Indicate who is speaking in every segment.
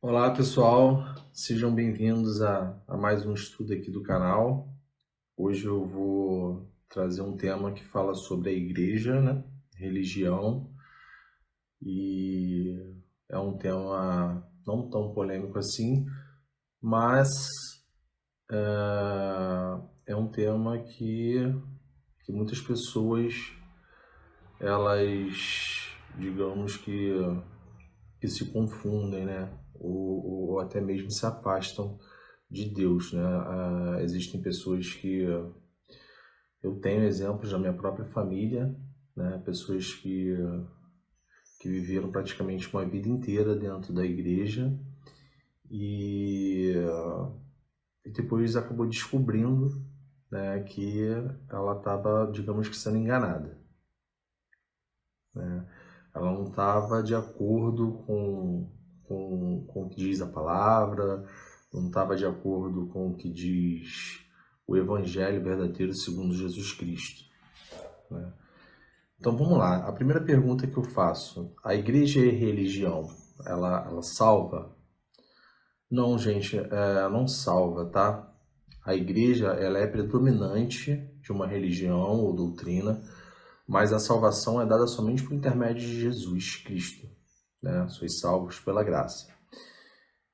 Speaker 1: Olá pessoal, sejam bem-vindos a mais um estudo aqui do canal. Hoje eu vou trazer um tema que fala sobre a igreja, né? Religião, e é um tema não tão polêmico assim, mas é um tema que muitas pessoas, elas, digamos que se confundem, né? Ou até mesmo se afastam de Deus, né? Existem pessoas que eu tenho exemplos da minha própria família, né? Pessoas que viveram praticamente uma vida inteira dentro da igreja e, e depois acabou descobrindo, né, que ela estava, digamos que, sendo enganada, né? Ela não estava de acordo com o que diz a palavra, não estava de acordo com o que diz o Evangelho verdadeiro segundo Jesus Cristo, né? Então vamos lá. A primeira pergunta que eu faço: a igreja e religião, ela salva? Não, gente, não salva, tá? A igreja, ela é predominante de uma religião ou doutrina, mas a salvação é dada somente por intermédio de Jesus Cristo, né? Sois salvos pela graça.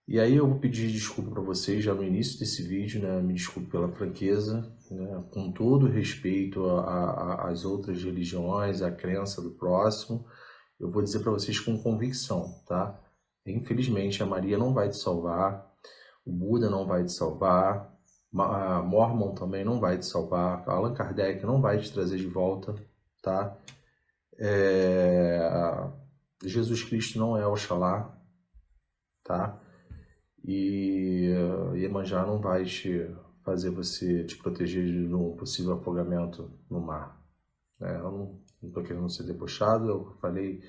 Speaker 1: E aí eu vou pedir desculpa para vocês já no início desse vídeo, né? Me desculpe pela franqueza, né? Com todo respeito às outras religiões, à crença do próximo, eu vou dizer para vocês com convicção, tá? Infelizmente a Maria não vai te salvar, o Buda não vai te salvar, a Mormon também não vai te salvar, Allan Kardec não vai te trazer de volta, tá? É... Jesus Cristo não é Oxalá, tá? E Iemanjá não vai te proteger de um possível afogamento no mar, né? Eu não estou querendo ser debochado, eu falei,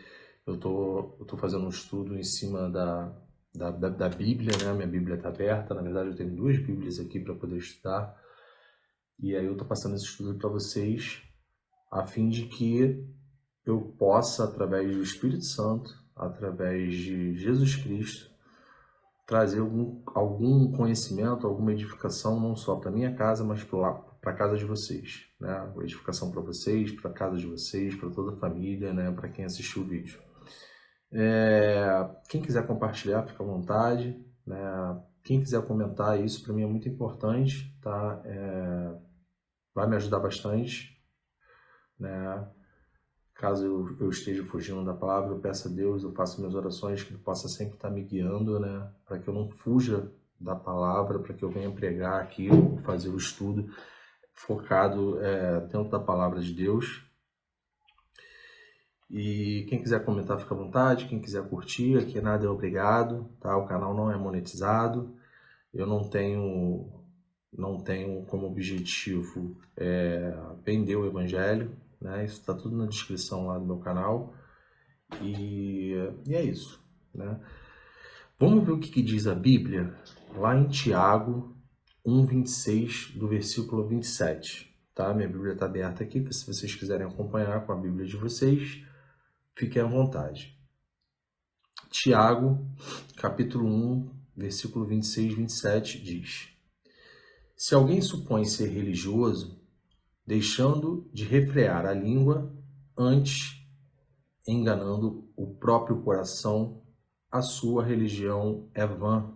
Speaker 1: eu tô fazendo um estudo em cima da Bíblia, né? Minha Bíblia está aberta, na verdade eu tenho duas Bíblias aqui para poder estudar, e aí eu estou passando esse estudo para vocês, a fim de que eu possa, através do Espírito Santo, através de Jesus Cristo, trazer algum conhecimento, alguma edificação, não só para minha casa, mas para a casa de vocês, né? Edificação para vocês, para a casa de vocês, para toda a família, né? Para quem assistiu o vídeo. Quem quiser compartilhar, fica à vontade, né? Quem quiser comentar, isso para mim é muito importante, tá? Vai me ajudar bastante, né? Caso eu esteja fugindo da palavra, eu peço a Deus, eu faço minhas orações, que Ele possa sempre estar me guiando, né? Para que eu não fuja da palavra, para que eu venha pregar aqui ou fazer o estudo focado dentro da palavra de Deus. E quem quiser comentar, fica à vontade. Quem quiser curtir, aqui nada é obrigado, tá? O canal não é monetizado. Eu não tenho como objetivo vender o evangelho, né? Isso está tudo na descrição lá do meu canal. E é isso, né? Vamos ver o que diz a Bíblia lá em Tiago 1:26, do versículo 27, tá? Minha Bíblia está aberta aqui, se vocês quiserem acompanhar com a Bíblia de vocês, fiquem à vontade. Tiago, capítulo 1, versículo 26 e 27 diz: Se alguém supõe ser religioso, deixando de refrear a língua, antes enganando o próprio coração, a sua religião é vã.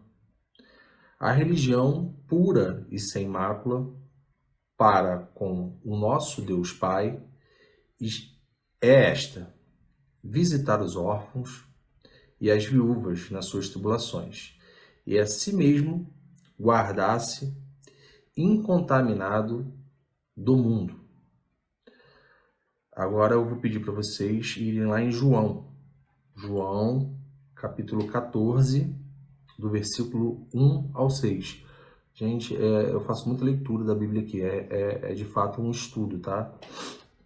Speaker 1: A religião pura e sem mácula para com o nosso Deus Pai é esta: visitar os órfãos e as viúvas nas suas tribulações, e a si mesmo guardar-se incontaminado do mundo. Agora eu vou pedir para vocês irem lá em João, capítulo 14, do versículo 1 ao 6. Gente, eu faço muita leitura da Bíblia aqui, é de fato um estudo, tá?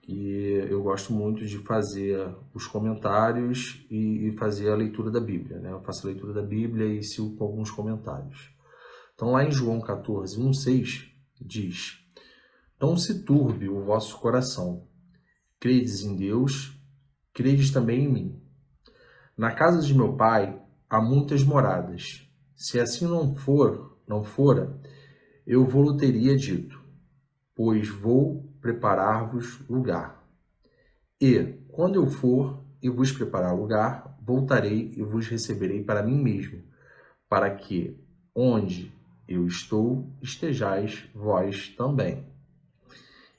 Speaker 1: E eu gosto muito de fazer os comentários e fazer a leitura da Bíblia, né? Eu faço a leitura da Bíblia e sigo com alguns comentários. Então, lá em João 14, 1, 6, diz: Não se turbe o vosso coração. Credes em Deus, credes também em mim. Na casa de meu pai há muitas moradas. Se assim não fora, eu vou teria dito, pois vou preparar-vos lugar. E, quando eu for e vos preparar lugar, voltarei e vos receberei para mim mesmo, para que, onde eu estou, estejais vós também.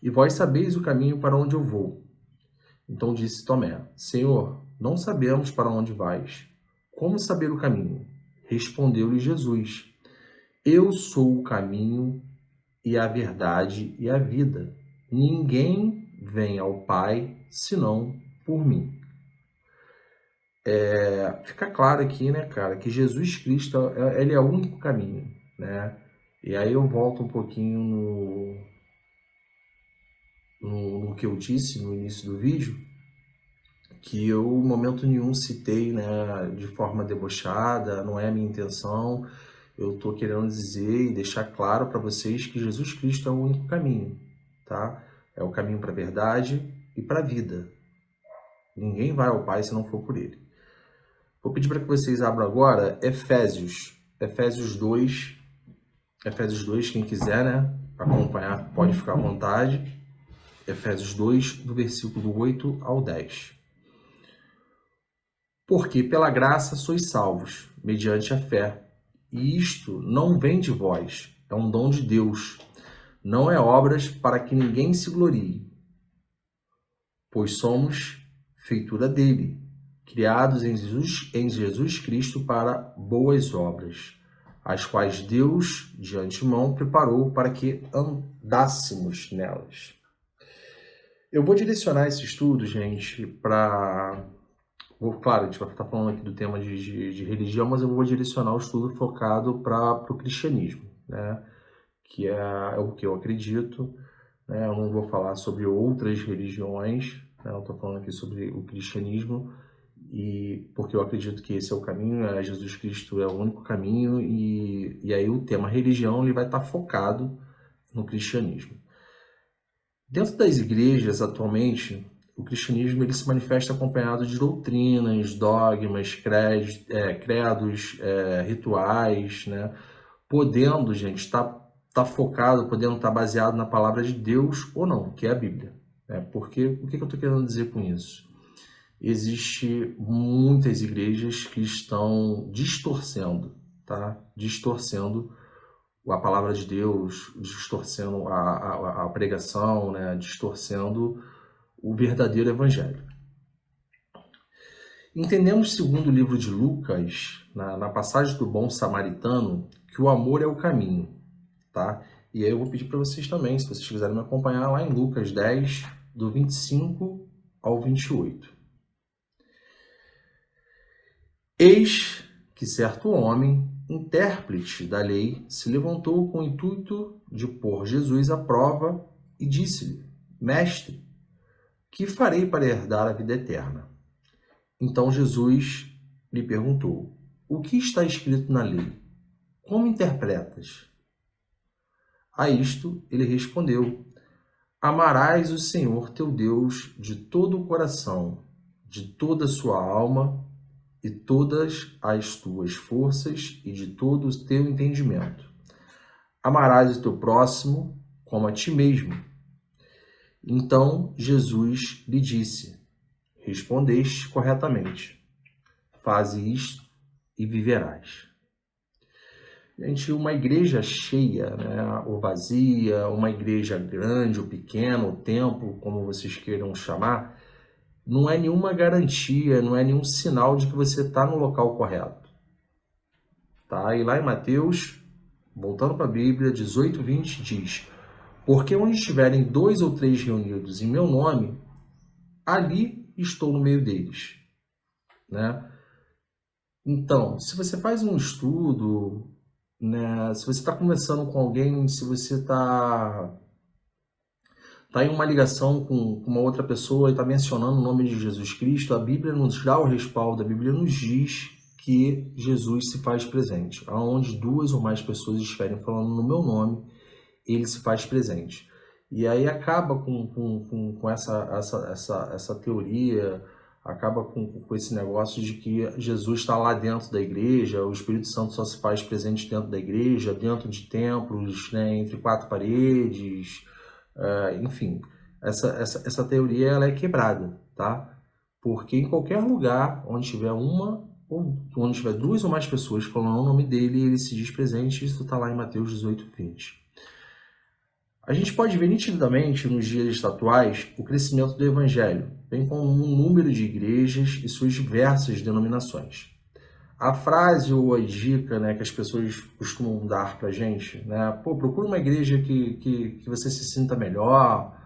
Speaker 1: E vós sabeis o caminho para onde eu vou. Então disse Tomé, Senhor, não sabemos para onde vais. Como saber o caminho? Respondeu-lhe Jesus, eu sou o caminho e a verdade e a vida. Ninguém vem ao Pai senão por mim. Fica claro aqui, né, cara, que Jesus Cristo, ele é o único caminho, né? E aí eu volto um pouquinho no que eu disse no início do vídeo, que eu, em momento nenhum, citei, né, de forma debochada, não é a minha intenção. Eu estou querendo dizer e deixar claro para vocês que Jesus Cristo é o único caminho, tá? É o caminho para a verdade e para a vida. Ninguém vai ao Pai se não for por Ele. Vou pedir para que vocês abram agora Efésios 2, quem quiser, né, acompanhar pode ficar à vontade. Efésios 2, do versículo 8 ao 10. Porque pela graça sois salvos, mediante a fé. E isto não vem de vós, é um dom de Deus. Não é obras para que ninguém se glorie. Pois somos feitura dele, criados em Jesus Cristo para boas obras, as quais Deus, de antemão, preparou para que andássemos nelas. Eu vou direcionar esse estudo, gente, para... Claro, a gente vai estar falando aqui do tema de religião, mas eu vou direcionar o estudo focado para o cristianismo, né? Que é o que eu acredito, né? Eu não vou falar sobre outras religiões, né? Eu estou falando aqui sobre o cristianismo, e porque eu acredito que esse é o caminho, Jesus Cristo é o único caminho, e aí o tema religião ele vai estar focado no cristianismo. Dentro das igrejas, atualmente, o cristianismo ele se manifesta acompanhado de doutrinas, dogmas, credos, rituais, né? Podendo, gente, estar focado, podendo estar baseado na palavra de Deus ou não, que é a Bíblia. Né? Porque o que eu estou querendo dizer com isso? Existe muitas igrejas que estão distorcendo, tá? Distorcendo a palavra de Deus, distorcendo a pregação, né? Distorcendo o verdadeiro evangelho. Entendemos, segundo o livro de Lucas, na passagem do bom samaritano, que o amor é o caminho, tá? E aí eu vou pedir para vocês também, se vocês quiserem me acompanhar, lá em Lucas 10, do 25 ao 28. Eis que certo homem, intérprete da lei, se levantou com o intuito de pôr Jesus à prova e disse-lhe, Mestre, que farei para herdar a vida eterna? Então Jesus lhe perguntou, o que está escrito na lei? Como interpretas? A isto ele respondeu, amarás o Senhor teu Deus de todo o coração, de toda a sua alma e todas as tuas forças e de todo o teu entendimento. Amarás o teu próximo como a ti mesmo. Então Jesus lhe disse, respondeste corretamente, faze isto e viverás. Gente, uma igreja cheia, né, ou vazia, uma igreja grande ou pequena, ou templo, como vocês queiram chamar, não é nenhuma garantia, não é nenhum sinal de que você está no local correto. Tá? E lá em Mateus, voltando para a Bíblia, 18:20 diz, porque onde estiverem 2 ou 3 reunidos em meu nome, ali estou no meio deles. Né? Então, se você faz um estudo, né, se você está conversando com alguém, se você está em uma ligação com uma outra pessoa e está mencionando o nome de Jesus Cristo, a Bíblia nos dá o respaldo, a Bíblia nos diz que Jesus se faz presente. Aonde 2 ou mais pessoas estiverem falando no meu nome, ele se faz presente. E aí acaba com essa teoria, acaba com esse negócio de que Jesus está lá dentro da igreja, o Espírito Santo só se faz presente dentro da igreja, dentro de templos, né, entre quatro paredes, enfim. Essa teoria ela é quebrada, tá? Porque em qualquer lugar onde tiver onde tiver duas ou mais pessoas falando o nome dele, ele se diz presente. Isso está lá em Mateus 18:20. A gente pode ver nitidamente nos dias atuais o crescimento do evangelho, bem como um número de igrejas e suas diversas denominações. A frase ou a dica, né, que as pessoas costumam dar pra gente, né? Pô, procura uma igreja que você se sinta melhor,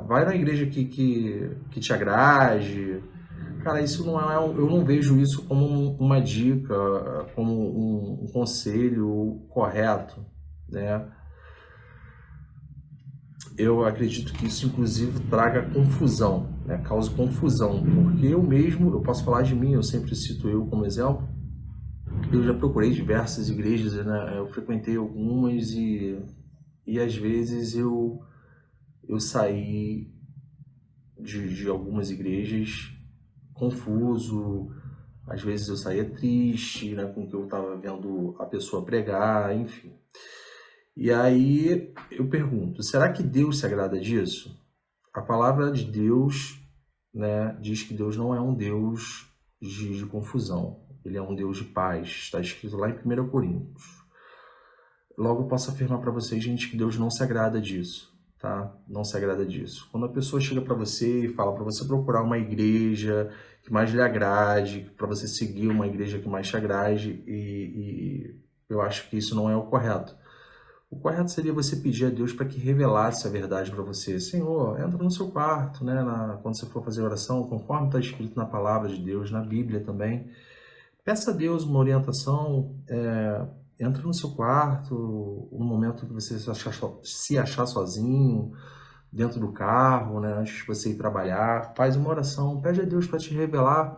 Speaker 1: vai na igreja que te agrade. Cara, isso não é, eu não vejo isso como uma dica, como um conselho correto, né? Eu acredito que isso, inclusive, traga confusão, né? Cause confusão, porque eu posso falar de mim, eu sempre cito eu como exemplo, eu já procurei diversas igrejas, né? Eu frequentei algumas e às vezes eu saí de algumas igrejas confuso, às vezes eu saía triste, né, com o que eu estava vendo a pessoa pregar, enfim. E aí eu pergunto, será que Deus se agrada disso? A palavra de Deus, né, diz que Deus não é um Deus de confusão, ele é um Deus de paz, está escrito lá em 1 Coríntios. Logo eu posso afirmar para vocês, gente, que Deus não se agrada disso, tá? Não se agrada disso. Quando a pessoa chega para você e fala para você procurar uma igreja que mais lhe agrade, para você seguir uma igreja que mais te agrade, e eu acho que isso não é o correto. O correto seria você pedir a Deus para que revelasse a verdade para você. Senhor, entra no seu quarto, né? Quando você for fazer oração, conforme está escrito na palavra de Deus, na Bíblia também. Peça a Deus uma orientação, entra no seu quarto, no momento que você se achar sozinho, dentro do carro, né, antes de você ir trabalhar, faz uma oração, pede a Deus para te revelar,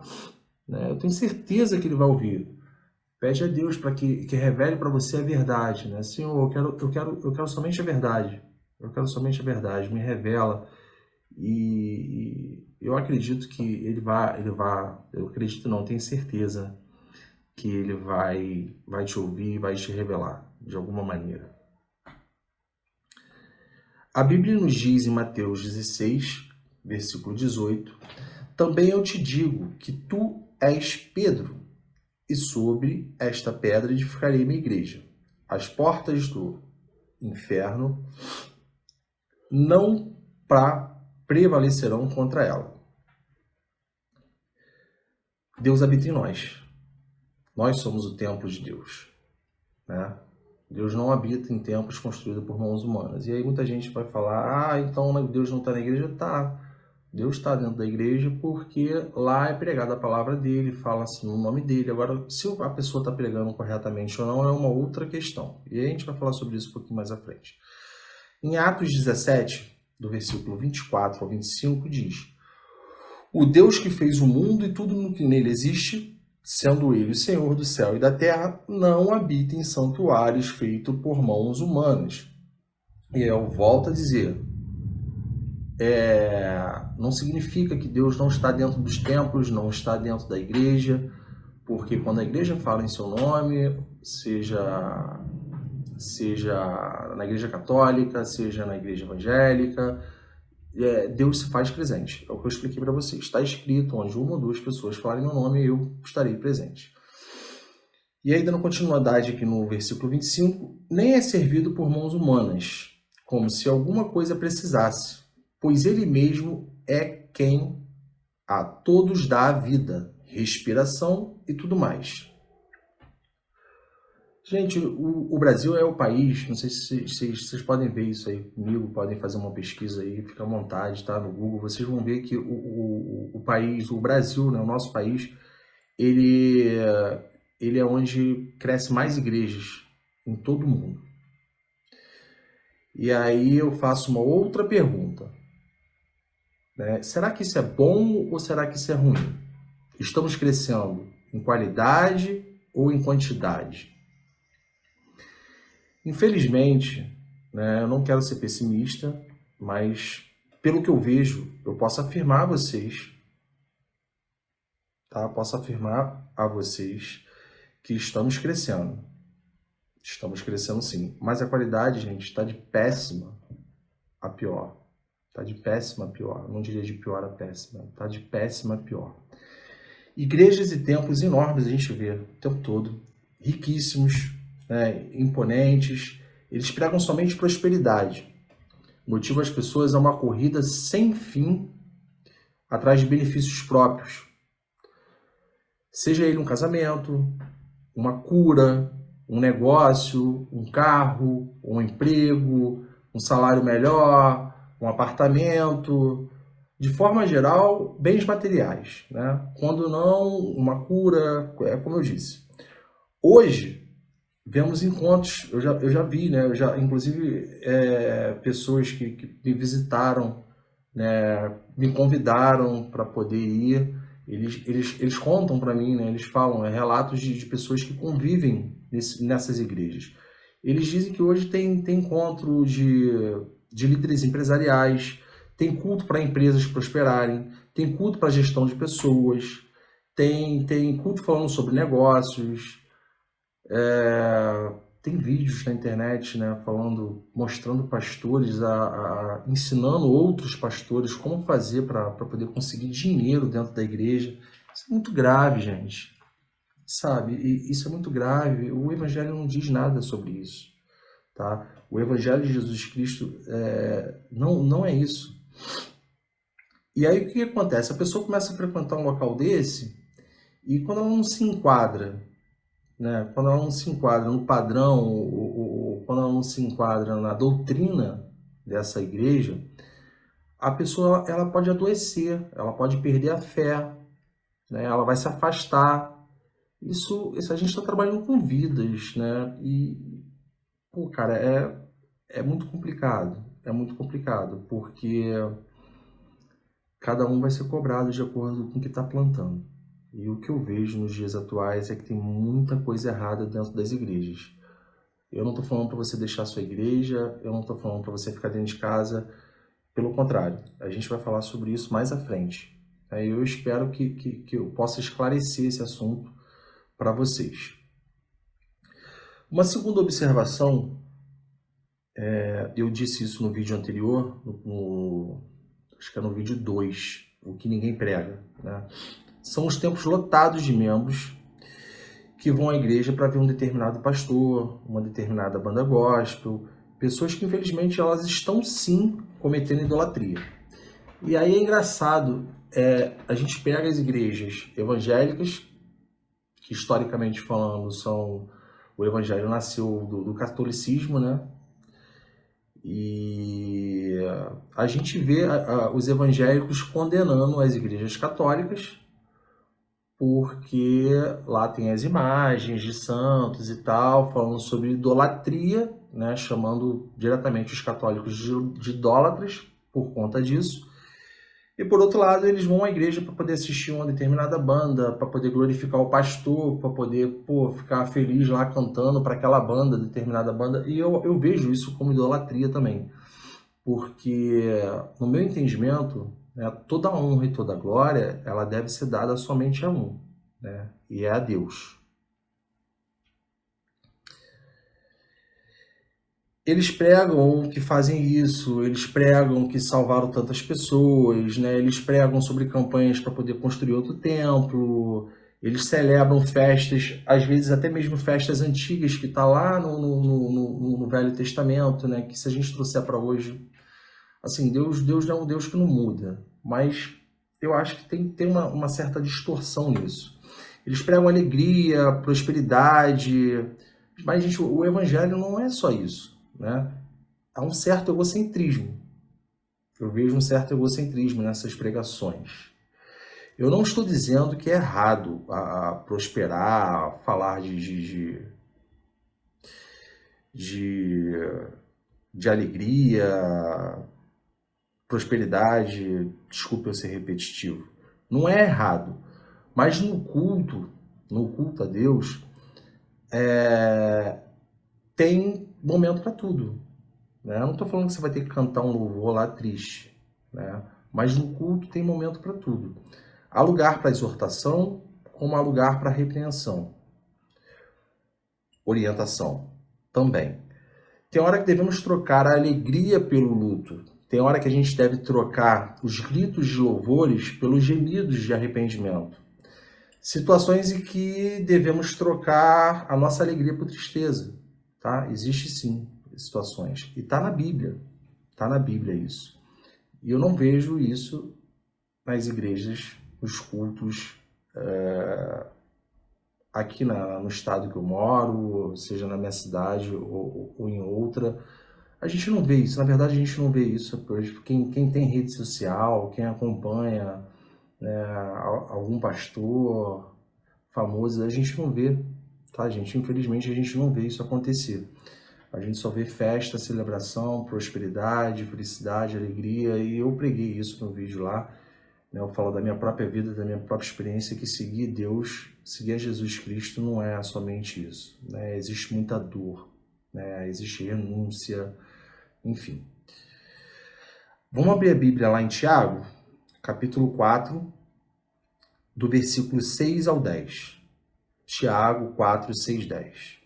Speaker 1: né, eu tenho certeza que Ele vai ouvir. Pede a Deus para que revele para você a verdade, né? Senhor, eu quero somente a verdade, eu quero somente a verdade, me revela. E eu acredito que eu acredito não, tenho certeza que ele vai te ouvir, vai te revelar de alguma maneira. A Bíblia nos diz em Mateus 16, versículo 18, também eu te digo que tu és Pedro, e sobre esta pedra edificarei minha igreja. As portas do inferno não prevalecerão contra ela. Deus habita em nós. Nós somos o templo de Deus, né? Deus não habita em templos construídos por mãos humanas. E aí muita gente vai falar, então Deus não está na igreja? Tá. Deus está dentro da igreja porque lá é pregada a palavra dele, fala-se no nome dele. Agora, se a pessoa está pregando corretamente ou não, é uma outra questão. E aí a gente vai falar sobre isso um pouquinho mais à frente. Em Atos 17, do versículo 24 ao 25, diz: o Deus que fez o mundo e tudo no que nele existe, sendo ele o Senhor do céu e da terra, não habita em santuários feitos por mãos humanas. E eu volto a dizer, não significa que Deus não está dentro dos templos, não está dentro da igreja, porque quando a igreja fala em seu nome, seja na igreja católica, seja na igreja evangélica, Deus se faz presente. É o que eu expliquei para vocês. Está escrito, onde uma ou duas pessoas falarem meu nome, eu estarei presente. E aí, dando continuidade aqui no versículo 25, nem é servido por mãos humanas, como se alguma coisa precisasse, pois ele mesmo é quem a todos dá a vida, respiração e tudo mais. Gente, o Brasil é o país, não sei se vocês podem ver isso aí comigo, podem fazer uma pesquisa aí, fica à vontade, tá? No Google, vocês vão ver que o país, o Brasil, né, o nosso país, ele é onde cresce mais igrejas em todo o mundo. E aí eu faço uma outra pergunta, né? Será que isso é bom ou será que isso é ruim? Estamos crescendo em qualidade ou em quantidade? Infelizmente, né, eu não quero ser pessimista, mas pelo que eu vejo, eu posso afirmar a vocês, tá? Posso afirmar a vocês que estamos crescendo. Estamos crescendo sim. Mas a qualidade, gente, está de péssima a pior. Está de péssima a pior. Eu não diria de pior a péssima. Está de péssima a pior. Igrejas e templos enormes a gente vê o tempo todo. Riquíssimos, né, imponentes. Eles pregam somente prosperidade. Motivam as pessoas a uma corrida sem fim atrás de benefícios próprios. Seja ele um casamento, uma cura, um negócio, um carro, um emprego, um salário melhor, um apartamento, de forma geral, bens materiais, né? Quando não, uma cura, como eu disse. Hoje, vemos encontros, eu já vi, né? Inclusive, pessoas que me visitaram, né? Me convidaram para poder ir. Eles contam para mim, né? Eles falam, relatos de pessoas que convivem nessas igrejas. Eles dizem que hoje tem encontro de líderes empresariais, tem culto para empresas prosperarem, tem culto para gestão de pessoas, tem culto falando sobre negócios, tem vídeos na internet, né, mostrando pastores, ensinando outros pastores como fazer para poder conseguir dinheiro dentro da igreja. Isso é muito grave, gente. Sabe? E isso é muito grave. O Evangelho não diz nada sobre isso. Tá? O Evangelho de Jesus Cristo não é isso. E aí o que acontece? A pessoa começa a frequentar um local desse e quando ela não se enquadra, né? Quando ela não se enquadra no padrão, ou quando ela não se enquadra na doutrina dessa igreja, a pessoa ela pode adoecer, ela pode perder a fé, né? Ela vai se afastar. Isso a gente está trabalhando com vidas, né? E, pô, cara, é muito complicado. É muito complicado, porque cada um vai ser cobrado de acordo com o que está plantando. E o que eu vejo nos dias atuais é que tem muita coisa errada dentro das igrejas. Eu não estou falando para você deixar a sua igreja, eu não estou falando para você ficar dentro de casa. Pelo contrário, a gente vai falar sobre isso mais à frente. Eu espero que eu possa esclarecer esse assunto para vocês. Uma segunda observação, eu disse isso no vídeo anterior, acho que é no vídeo 2, o que ninguém prega, né? São os templos lotados de membros que vão à igreja para ver um determinado pastor, uma determinada banda gospel, pessoas que infelizmente elas estão sim cometendo idolatria. E aí é engraçado, a gente pega as igrejas evangélicas, que historicamente falando o evangelho nasceu do catolicismo, né? E a gente vê os evangélicos condenando as igrejas católicas, porque lá tem as imagens de santos e tal, falando sobre idolatria, né, chamando diretamente os católicos de idólatras por conta disso. E por outro lado, eles vão à igreja para poder assistir uma determinada banda, para poder glorificar o pastor, para poder ficar feliz lá cantando para aquela banda, determinada banda. E eu vejo isso como idolatria também, porque no meu entendimento, né, toda honra e toda glória, ela deve ser dada somente a um, né, e é a Deus. Eles pregam que fazem isso, eles pregam que salvaram tantas pessoas, né? Eles pregam sobre campanhas para poder construir outro templo, eles celebram festas, às vezes até mesmo festas antigas que está lá no Velho Testamento, né? Que se a gente trouxer para hoje, assim, Deus é um Deus que não muda, mas eu acho que tem uma certa distorção nisso. Eles pregam alegria, prosperidade, mas, gente, o evangelho não é só isso, né? Há um certo egocentrismo. Eu vejo um certo egocentrismo nessas pregações. Eu não estou dizendo que é errado a prosperar, falar de alegria, prosperidade, desculpe eu ser repetitivo. Não é errado. Mas no culto a Deus, tem momento para tudo, né? Eu não estou falando que você vai ter que cantar um louvor lá triste, né? Mas no culto tem momento para tudo. Há lugar para exortação, como há lugar para repreensão. Orientação também. Tem hora que devemos trocar a alegria pelo luto. Tem hora que a gente deve trocar os gritos de louvores pelos gemidos de arrependimento. Situações em que devemos trocar a nossa alegria por tristeza, tá? Existe sim situações. E está na Bíblia. Está na Bíblia isso. E eu não vejo isso nas igrejas, nos cultos, aqui no estado que eu moro, seja na minha cidade ou em outra. A gente não vê isso. Na verdade, a gente não vê isso. Quem tem rede social, quem acompanha, né, algum pastor famoso, a gente não vê, tá, gente? Infelizmente, a gente não vê isso acontecer. A gente só vê festa, celebração, prosperidade, felicidade, alegria, e eu preguei isso no vídeo lá, né? Eu falo da minha própria vida, da minha própria experiência, que seguir Deus, seguir a Jesus Cristo não é somente isso, né? Existe muita dor, né? Existe renúncia, enfim. Vamos abrir a Bíblia lá em Tiago, capítulo 4, do versículo 6 ao 10. Tiago 4, 6, 10.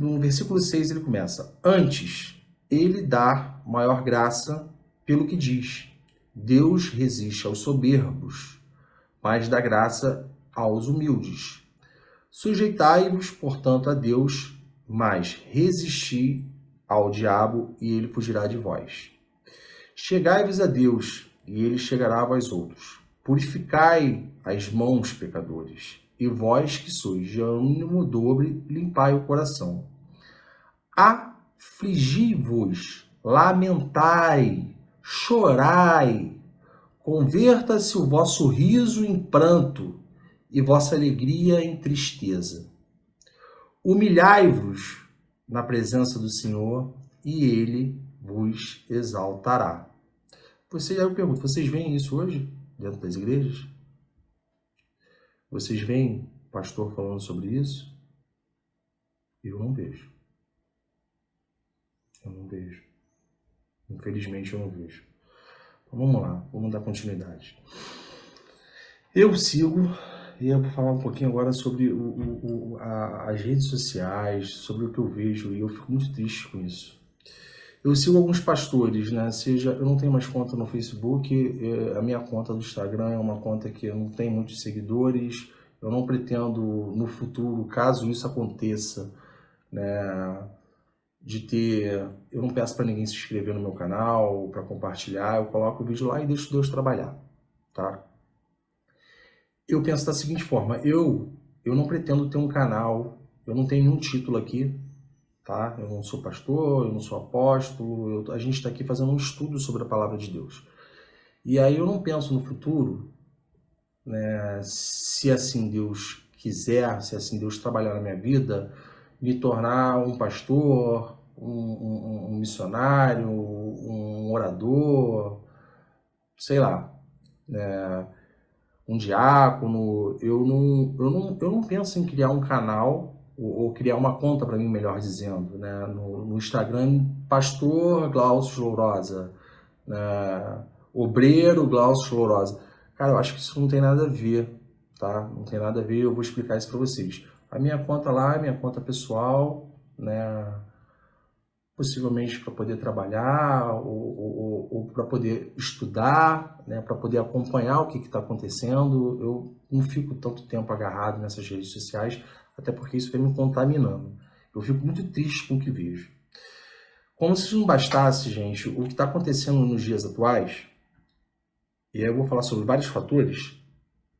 Speaker 1: No versículo 6 ele começa: Antes, ele dá maior graça pelo que diz. Deus resiste aos soberbos, mas dá graça aos humildes. Sujeitai-vos, portanto, a Deus, mas resisti ao diabo, e ele fugirá de vós. Chegai-vos a Deus, e ele chegará a vós outros. Purificai as mãos, pecadores, e vós que sois de ânimo dobre, limpai o coração. Afligi-vos, lamentai, chorai, converta-se o vosso riso em pranto e vossa alegria em tristeza. Humilhai-vos na presença do Senhor e ele vos exaltará. Eu pergunto, vocês veem isso hoje dentro das igrejas? Vocês veem pastor falando sobre isso? Eu não vejo. Eu não vejo. Infelizmente eu não vejo. Então, vamos lá, vamos dar continuidade. Eu sigo, e eu vou falar um pouquinho agora sobre as redes sociais, sobre o que eu vejo, e eu fico muito triste com isso. Eu sigo alguns pastores, né? Eu não tenho mais conta no Facebook, a minha conta do Instagram é uma conta que eu não tenho muitos seguidores, eu não pretendo no futuro, caso isso aconteça, né, eu não peço para ninguém se inscrever no meu canal, para compartilhar, eu coloco o vídeo lá e deixo Deus trabalhar, tá? Eu penso da seguinte forma, eu não pretendo ter um canal, eu não tenho nenhum título aqui, tá? Eu não sou pastor, eu não sou apóstolo, a gente está aqui fazendo um estudo sobre a palavra de Deus. E aí eu não penso no futuro, né, se assim Deus quiser, se assim Deus trabalhar na minha vida, me tornar um pastor, um missionário, um orador, sei lá, né, um diácono. Eu não penso em criar um canal ou criar uma conta para mim, melhor dizendo, né, no Instagram, Pastor Glaucio Lourosa, né, Obreiro Glaucio Lourosa. Cara, eu acho que isso não tem nada a ver, tá? Não tem nada a ver, eu vou explicar isso para vocês. A minha conta lá é minha conta pessoal, né? Possivelmente para poder trabalhar ou para poder estudar, né? Para poder acompanhar o que está acontecendo. Eu não fico tanto tempo agarrado nessas redes sociais, até porque isso vem me contaminando. Eu fico muito triste com o que vejo. Como se não bastasse, gente, o que está acontecendo nos dias atuais, e aí eu vou falar sobre vários fatores,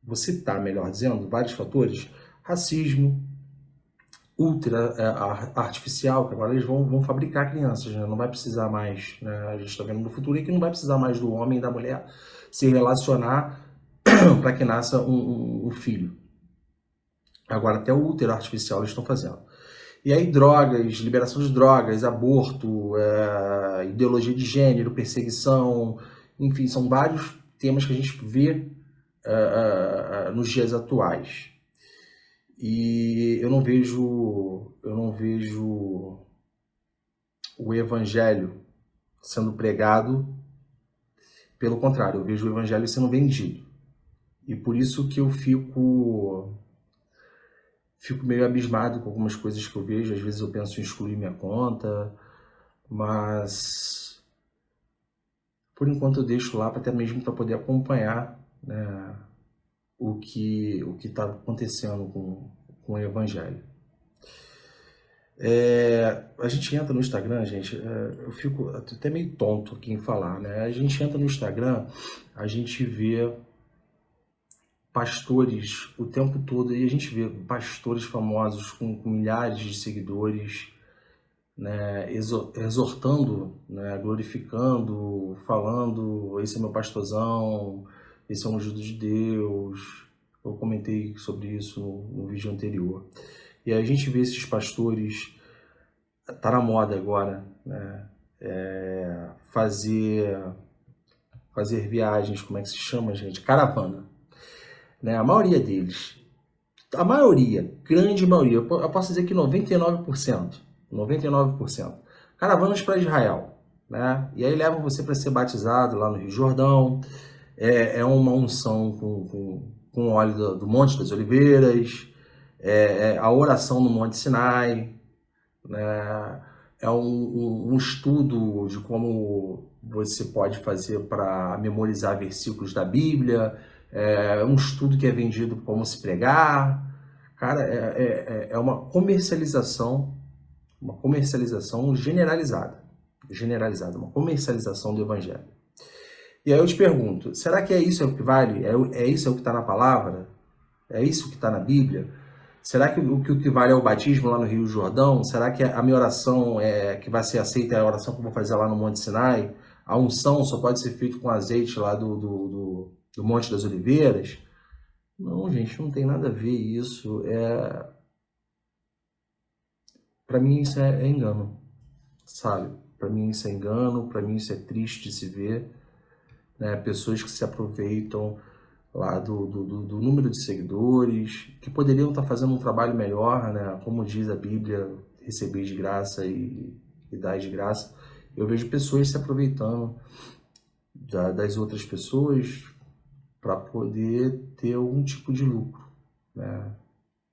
Speaker 1: vou citar, melhor dizendo, vários fatores: racismo, ultra artificial, que agora eles vão fabricar crianças, né? Não vai precisar mais, né? A gente está vendo no futuro aí que não vai precisar mais do homem e da mulher se relacionar para que nasça um filho. Agora até o útero artificial eles estão fazendo. E aí drogas, liberação de drogas, aborto, ideologia de gênero, perseguição, enfim, são vários temas que a gente vê nos dias atuais. E eu não vejo o evangelho sendo pregado Pelo contrário, eu vejo o evangelho sendo vendido. E por isso que eu fico meio abismado com algumas coisas que eu vejo. Às vezes eu penso em excluir minha conta, mas por enquanto eu deixo lá até mesmo para poder acompanhar, né, o que está acontecendo com o evangelho. A gente entra no Instagram, gente, eu fico até meio tonto aqui em falar, né? A gente entra no Instagram, a gente vê pastores o tempo todo, e a gente vê pastores famosos com milhares de seguidores, né, exortando, né, glorificando, falando, esse é meu pastorzão, esse é um ungido de Deus. Eu comentei sobre isso no vídeo anterior. E aí a gente vê esses pastores, tá na moda agora, né, fazer viagens, como é que se chama, gente? Caravana. Né? A maioria deles, grande maioria, eu posso dizer que 99%, caravanas para Israel, né? E aí levam você para ser batizado lá no Rio Jordão, é uma unção com óleo do Monte das Oliveiras, a oração no Monte Sinai, né? É um estudo de como você pode fazer para memorizar versículos da Bíblia, é um estudo que é vendido como se pregar. Cara, é uma comercialização generalizada, uma comercialização do Evangelho. E aí eu te pergunto, será que isso é o que vale? Isso é o que está na palavra? É isso que está na Bíblia? Será que o que vale é o batismo lá no Rio Jordão? Será que a minha oração que vai ser aceita é a oração que eu vou fazer lá no Monte Sinai? A unção só pode ser feita com azeite lá do Monte das Oliveiras? Não, gente, não tem nada a ver isso. Para mim isso é engano, sabe? Para mim isso é engano, para mim isso é triste de se ver, né? Pessoas que se aproveitam lá do número de seguidores, que poderiam estar fazendo um trabalho melhor, né? Como diz a Bíblia, receber de graça e dar de graça. Eu vejo pessoas se aproveitando das outras pessoas para poder ter algum tipo de lucro, né?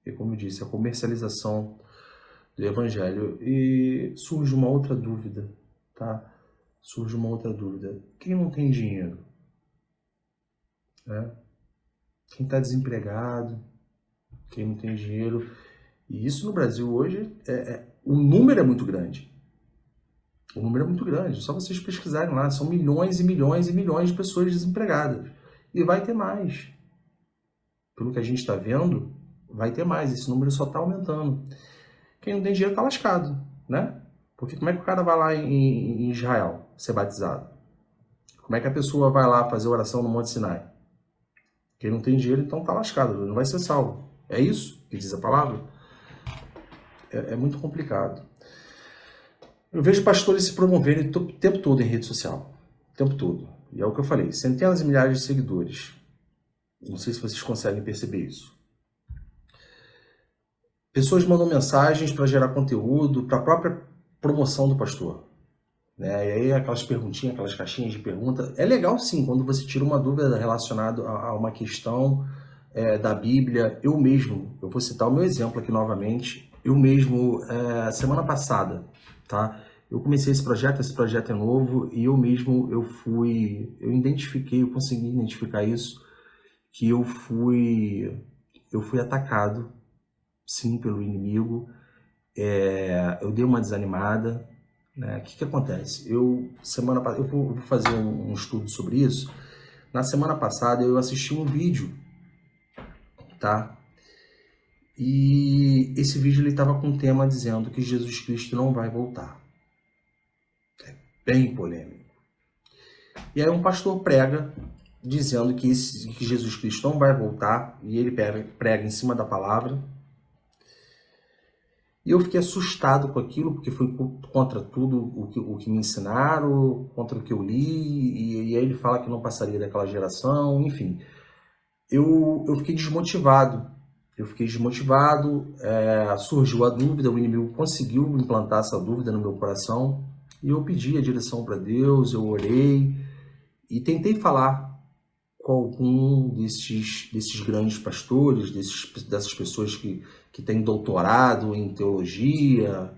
Speaker 1: E como eu disse, a comercialização do Evangelho. E surge uma outra dúvida, tá? Surge uma outra dúvida. Quem não tem dinheiro, né? Quem está desempregado, quem não tem dinheiro. E isso no Brasil hoje, o número é muito grande. O número é muito grande. Só vocês pesquisarem lá, são milhões e milhões e milhões de pessoas desempregadas. E vai ter mais. Pelo que a gente está vendo, vai ter mais. Esse número só está aumentando. Quem não tem dinheiro está lascado, né? Porque como é que o cara vai lá em Israel ser batizado? Como é que a pessoa vai lá fazer oração no Monte Sinai? Quem não tem dinheiro, então está lascado, não vai ser salvo. É isso que diz a palavra? É muito complicado. Eu vejo pastores se promoverem o tempo todo em rede social. O tempo todo. E é o que eu falei, centenas e milhares de seguidores. Não sei se vocês conseguem perceber isso. Pessoas mandam mensagens para gerar conteúdo, para a própria promoção do pastor. Né? E aí aquelas perguntinhas, aquelas caixinhas de pergunta. É legal sim, quando você tira uma dúvida relacionada a uma questão da Bíblia. Eu vou citar o meu exemplo aqui novamente. Eu mesmo, semana passada, tá? Eu comecei esse projeto é novo, e eu consegui identificar isso, que eu fui atacado, sim, pelo inimigo. Eu dei uma desanimada, né? O que acontece? Eu vou fazer um estudo sobre isso. Na semana passada eu assisti um vídeo, tá? E esse vídeo ele estava com um tema dizendo que Jesus Cristo não vai voltar. É bem polêmico. E aí um pastor prega dizendo que Jesus Cristo não vai voltar, e ele prega em cima da palavra. E eu fiquei assustado com aquilo, porque foi contra tudo o que me ensinaram, contra o que eu li, e aí ele fala que não passaria daquela geração, enfim. Eu fiquei desmotivado. Surgiu a dúvida, o inimigo conseguiu implantar essa dúvida no meu coração, e eu pedi a direção para Deus, eu orei, E tentei falar com algum desses grandes pastores, dessas pessoas que têm doutorado em teologia,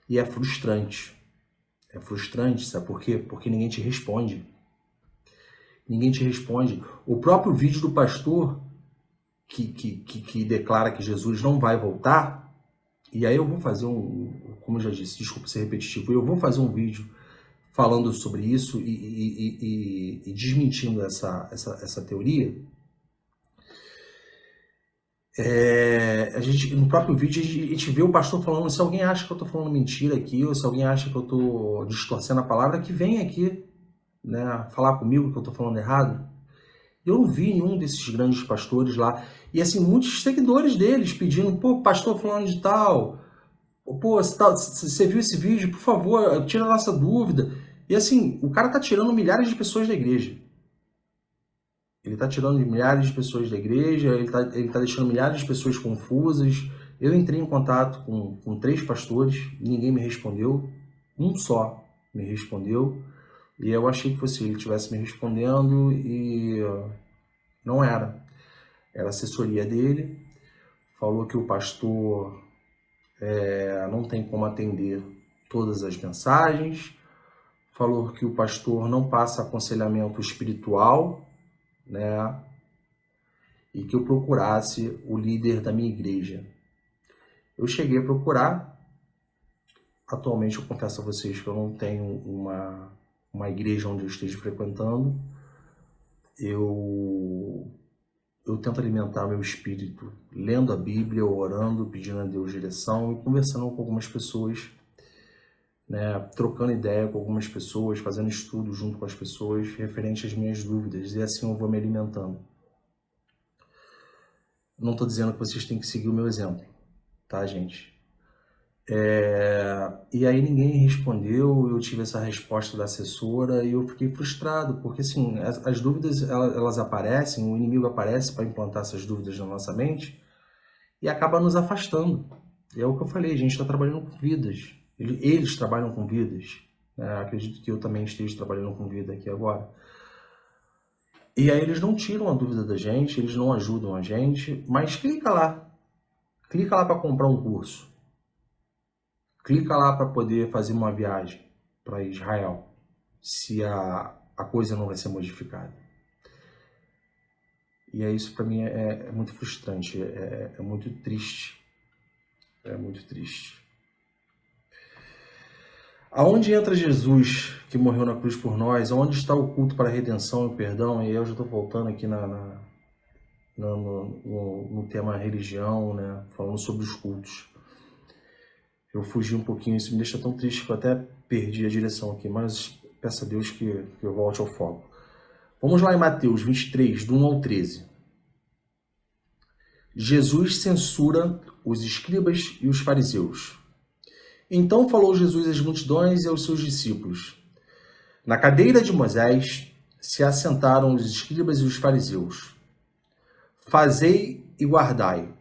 Speaker 1: e é frustrante. É frustrante, sabe por quê? Porque ninguém te responde. Ninguém te responde. O próprio vídeo do pastor que declara que Jesus não vai voltar, e aí eu vou fazer como eu já disse, desculpa ser repetitivo, eu vou fazer um vídeo falando sobre isso e desmentindo essa teoria. No próprio vídeo a gente vê o pastor falando, se alguém acha que eu estou falando mentira aqui, ou se alguém acha que eu estou distorcendo a palavra, que vem aqui, né, falar comigo que eu estou falando errado. Eu não vi nenhum desses grandes pastores lá. E assim, muitos seguidores deles pedindo, pô, pastor fulano de tal, pô, você viu esse vídeo? Por favor, tira a nossa dúvida. E assim, o cara tá tirando milhares de pessoas da igreja. Ele tá tirando milhares de pessoas da igreja, ele tá deixando milhares de pessoas confusas. Eu entrei em contato com 3 pastores, ninguém me respondeu. Um só me respondeu. E eu achei que fosse ele estivesse me respondendo e não era. Era a assessoria dele. Falou que o pastor não tem como atender todas as mensagens. Falou que o pastor não passa aconselhamento espiritual, né? E que eu procurasse o líder da minha igreja. Eu cheguei a procurar. Atualmente eu confesso a vocês que eu não tenho uma igreja onde eu esteja frequentando. Eu tento alimentar meu espírito lendo a Bíblia, orando, pedindo a Deus direção e conversando com algumas pessoas, né, trocando ideia com algumas pessoas, fazendo estudo junto com as pessoas referente às minhas dúvidas, e assim eu vou me alimentando. Não estou dizendo que vocês têm que seguir o meu exemplo, tá, gente? E aí ninguém respondeu, eu tive essa resposta da assessora e eu fiquei frustrado, porque assim, as dúvidas elas aparecem, o inimigo aparece para implantar essas dúvidas na nossa mente e acaba nos afastando. E é o que eu falei, a gente está trabalhando com vidas, eles trabalham com vidas, né? Acredito que eu também esteja trabalhando com vida aqui agora. E aí eles não tiram a dúvida da gente, eles não ajudam a gente, mas clica lá para comprar um curso. Clica lá para poder fazer uma viagem para Israel, se a coisa não vai ser modificada. E isso para mim é muito frustrante, é muito triste. É muito triste. Aonde entra Jesus, que morreu na cruz por nós? Aonde está o culto para a redenção e o perdão? E eu já estou voltando aqui no tema religião, né? Falando sobre os cultos. Eu fugi um pouquinho, isso me deixa tão triste que eu até perdi a direção aqui, mas peço a Deus que eu volte ao foco. Vamos lá em Mateus 23, do 1 ao 13. Jesus censura os escribas e os fariseus. Então falou Jesus às multidões e aos seus discípulos. Na cadeira de Moisés se assentaram os escribas e os fariseus. Fazei e guardai,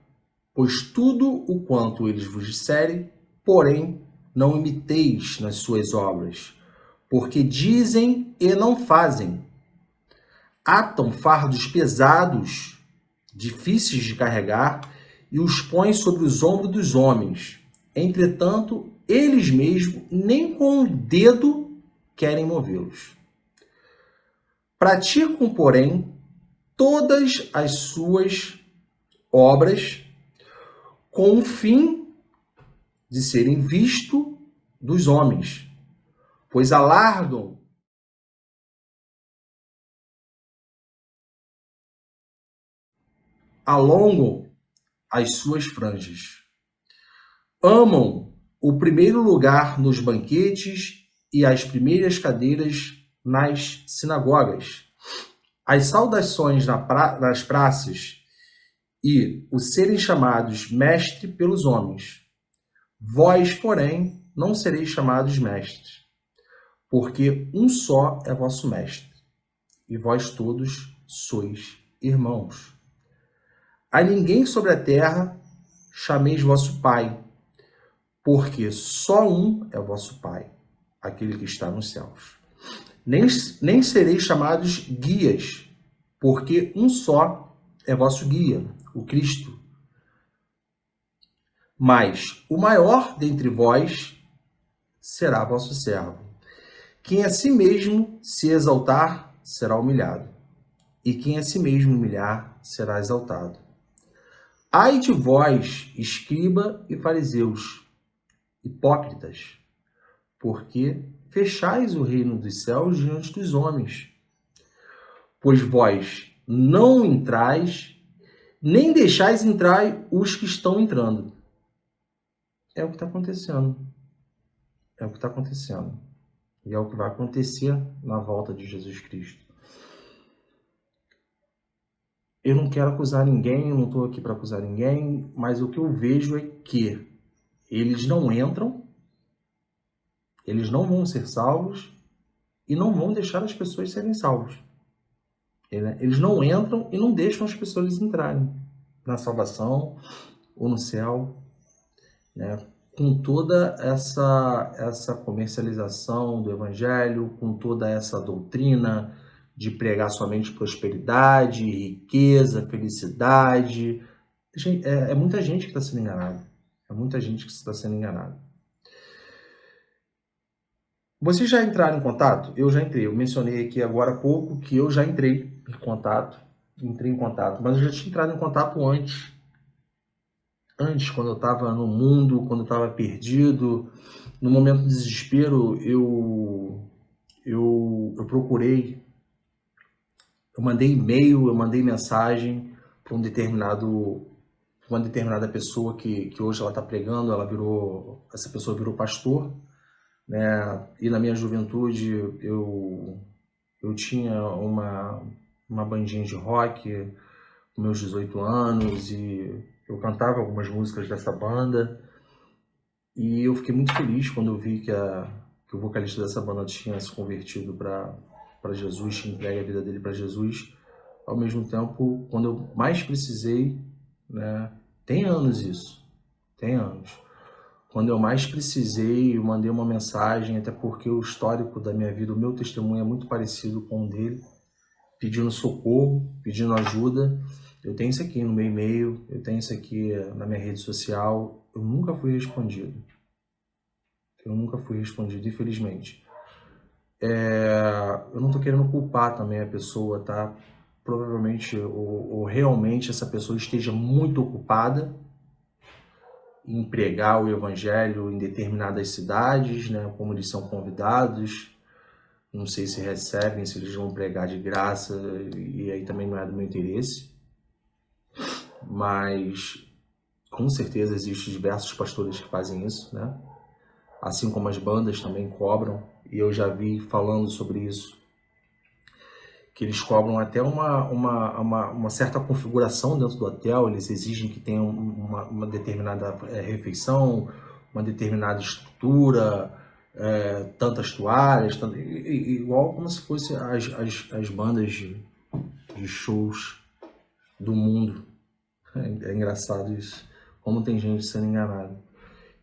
Speaker 1: pois tudo o quanto eles vos disserem, porém, não imiteis nas suas obras, porque dizem e não fazem. Atam fardos pesados, difíceis de carregar, e os põem sobre os ombros dos homens. Entretanto, eles mesmos nem com o dedo querem movê-los. Praticam, porém, todas as suas obras com o fim de serem vistos dos homens, pois alongam as suas franjas. Amam o primeiro lugar nos banquetes e as primeiras cadeiras nas sinagogas, as saudações nas praças e o serem chamados mestre pelos homens. Vós, porém, não sereis chamados mestres, porque um só é vosso mestre, e vós todos sois irmãos. A ninguém sobre a terra chameis vosso Pai, porque só um é vosso Pai, aquele que está nos céus. nem sereis chamados guias, porque um só é vosso guia, o Cristo. Mas o maior dentre vós será vosso servo. Quem a si mesmo se exaltar, será humilhado, e quem a si mesmo humilhar, será exaltado. Ai de vós, escriba e fariseus, hipócritas, porque fechais o reino dos céus diante dos homens. Pois vós não entrais, nem deixais entrar os que estão entrando. É o que está acontecendo. É o que está acontecendo. E é o que vai acontecer na volta de Jesus Cristo. Eu não quero acusar ninguém, eu não estou aqui para acusar ninguém, mas o que eu vejo é que eles não entram, eles não vão ser salvos e não vão deixar as pessoas serem salvas. Eles não entram e não deixam as pessoas entrarem na salvação ou no céu, né? Com toda essa comercialização do evangelho, com toda essa doutrina de pregar somente prosperidade, riqueza, felicidade. É muita gente que está sendo enganada. É muita gente que está sendo enganada. Vocês já entraram em contato? Eu já entrei. Eu mencionei aqui agora há pouco que eu já entrei em contato. Mas eu já tinha entrado em contato antes. Antes, quando eu estava no mundo, quando eu estava perdido, no momento de desespero, eu procurei, eu mandei e-mail, eu mandei mensagem para uma determinada pessoa que hoje ela está pregando, essa pessoa virou pastor, né? E na minha juventude eu tinha uma bandinha de rock com meus 18 anos e eu cantava algumas músicas dessa banda e eu fiquei muito feliz quando eu vi que o vocalista dessa banda tinha se convertido para Jesus, tinha entregue a vida dele para Jesus. Ao mesmo tempo, quando eu mais precisei, né, tem anos isso, tem anos. Quando eu mais precisei, eu mandei uma mensagem, até porque o histórico da minha vida, o meu testemunho é muito parecido com o dele, pedindo socorro, pedindo ajuda. Eu tenho isso aqui no meu e-mail, eu tenho isso aqui na minha rede social. Eu nunca fui respondido. Infelizmente. Eu não estou querendo culpar também a pessoa, tá? Provavelmente ou realmente essa pessoa esteja muito ocupada em pregar o evangelho em determinadas cidades, né? Como eles são convidados. Não sei se recebem, se eles vão pregar de graça, e aí também não é do meu interesse. Mas com certeza existem diversos pastores que fazem isso, né? Assim como as bandas também cobram, e eu já vi falando sobre isso, que eles cobram até uma certa configuração dentro do hotel, eles exigem que tenha uma determinada refeição, uma determinada estrutura, tantas toalhas, igual como se fosse as bandas de shows do mundo. É engraçado isso, como tem gente sendo enganada.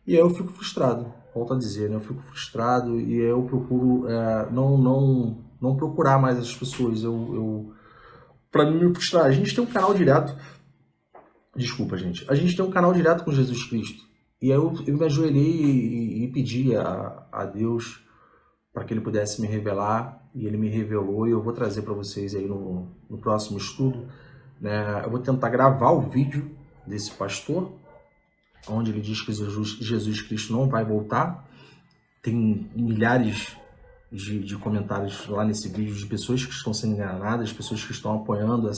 Speaker 1: E aí eu fico frustrado, volto a dizer, né? Eu fico frustrado e eu procuro não procurar mais as pessoas. Para não me frustrar, a gente tem um canal direto. Desculpa, gente. A gente tem um canal direto com Jesus Cristo. E aí eu me ajoelhei e pedi a Deus para que Ele pudesse me revelar. E Ele me revelou e eu vou trazer para vocês aí no próximo estudo, né? Eu vou tentar gravar o vídeo desse pastor, onde ele diz que Jesus Cristo não vai voltar. Tem milhares de comentários lá nesse vídeo de pessoas que estão sendo enganadas, pessoas que estão apoiando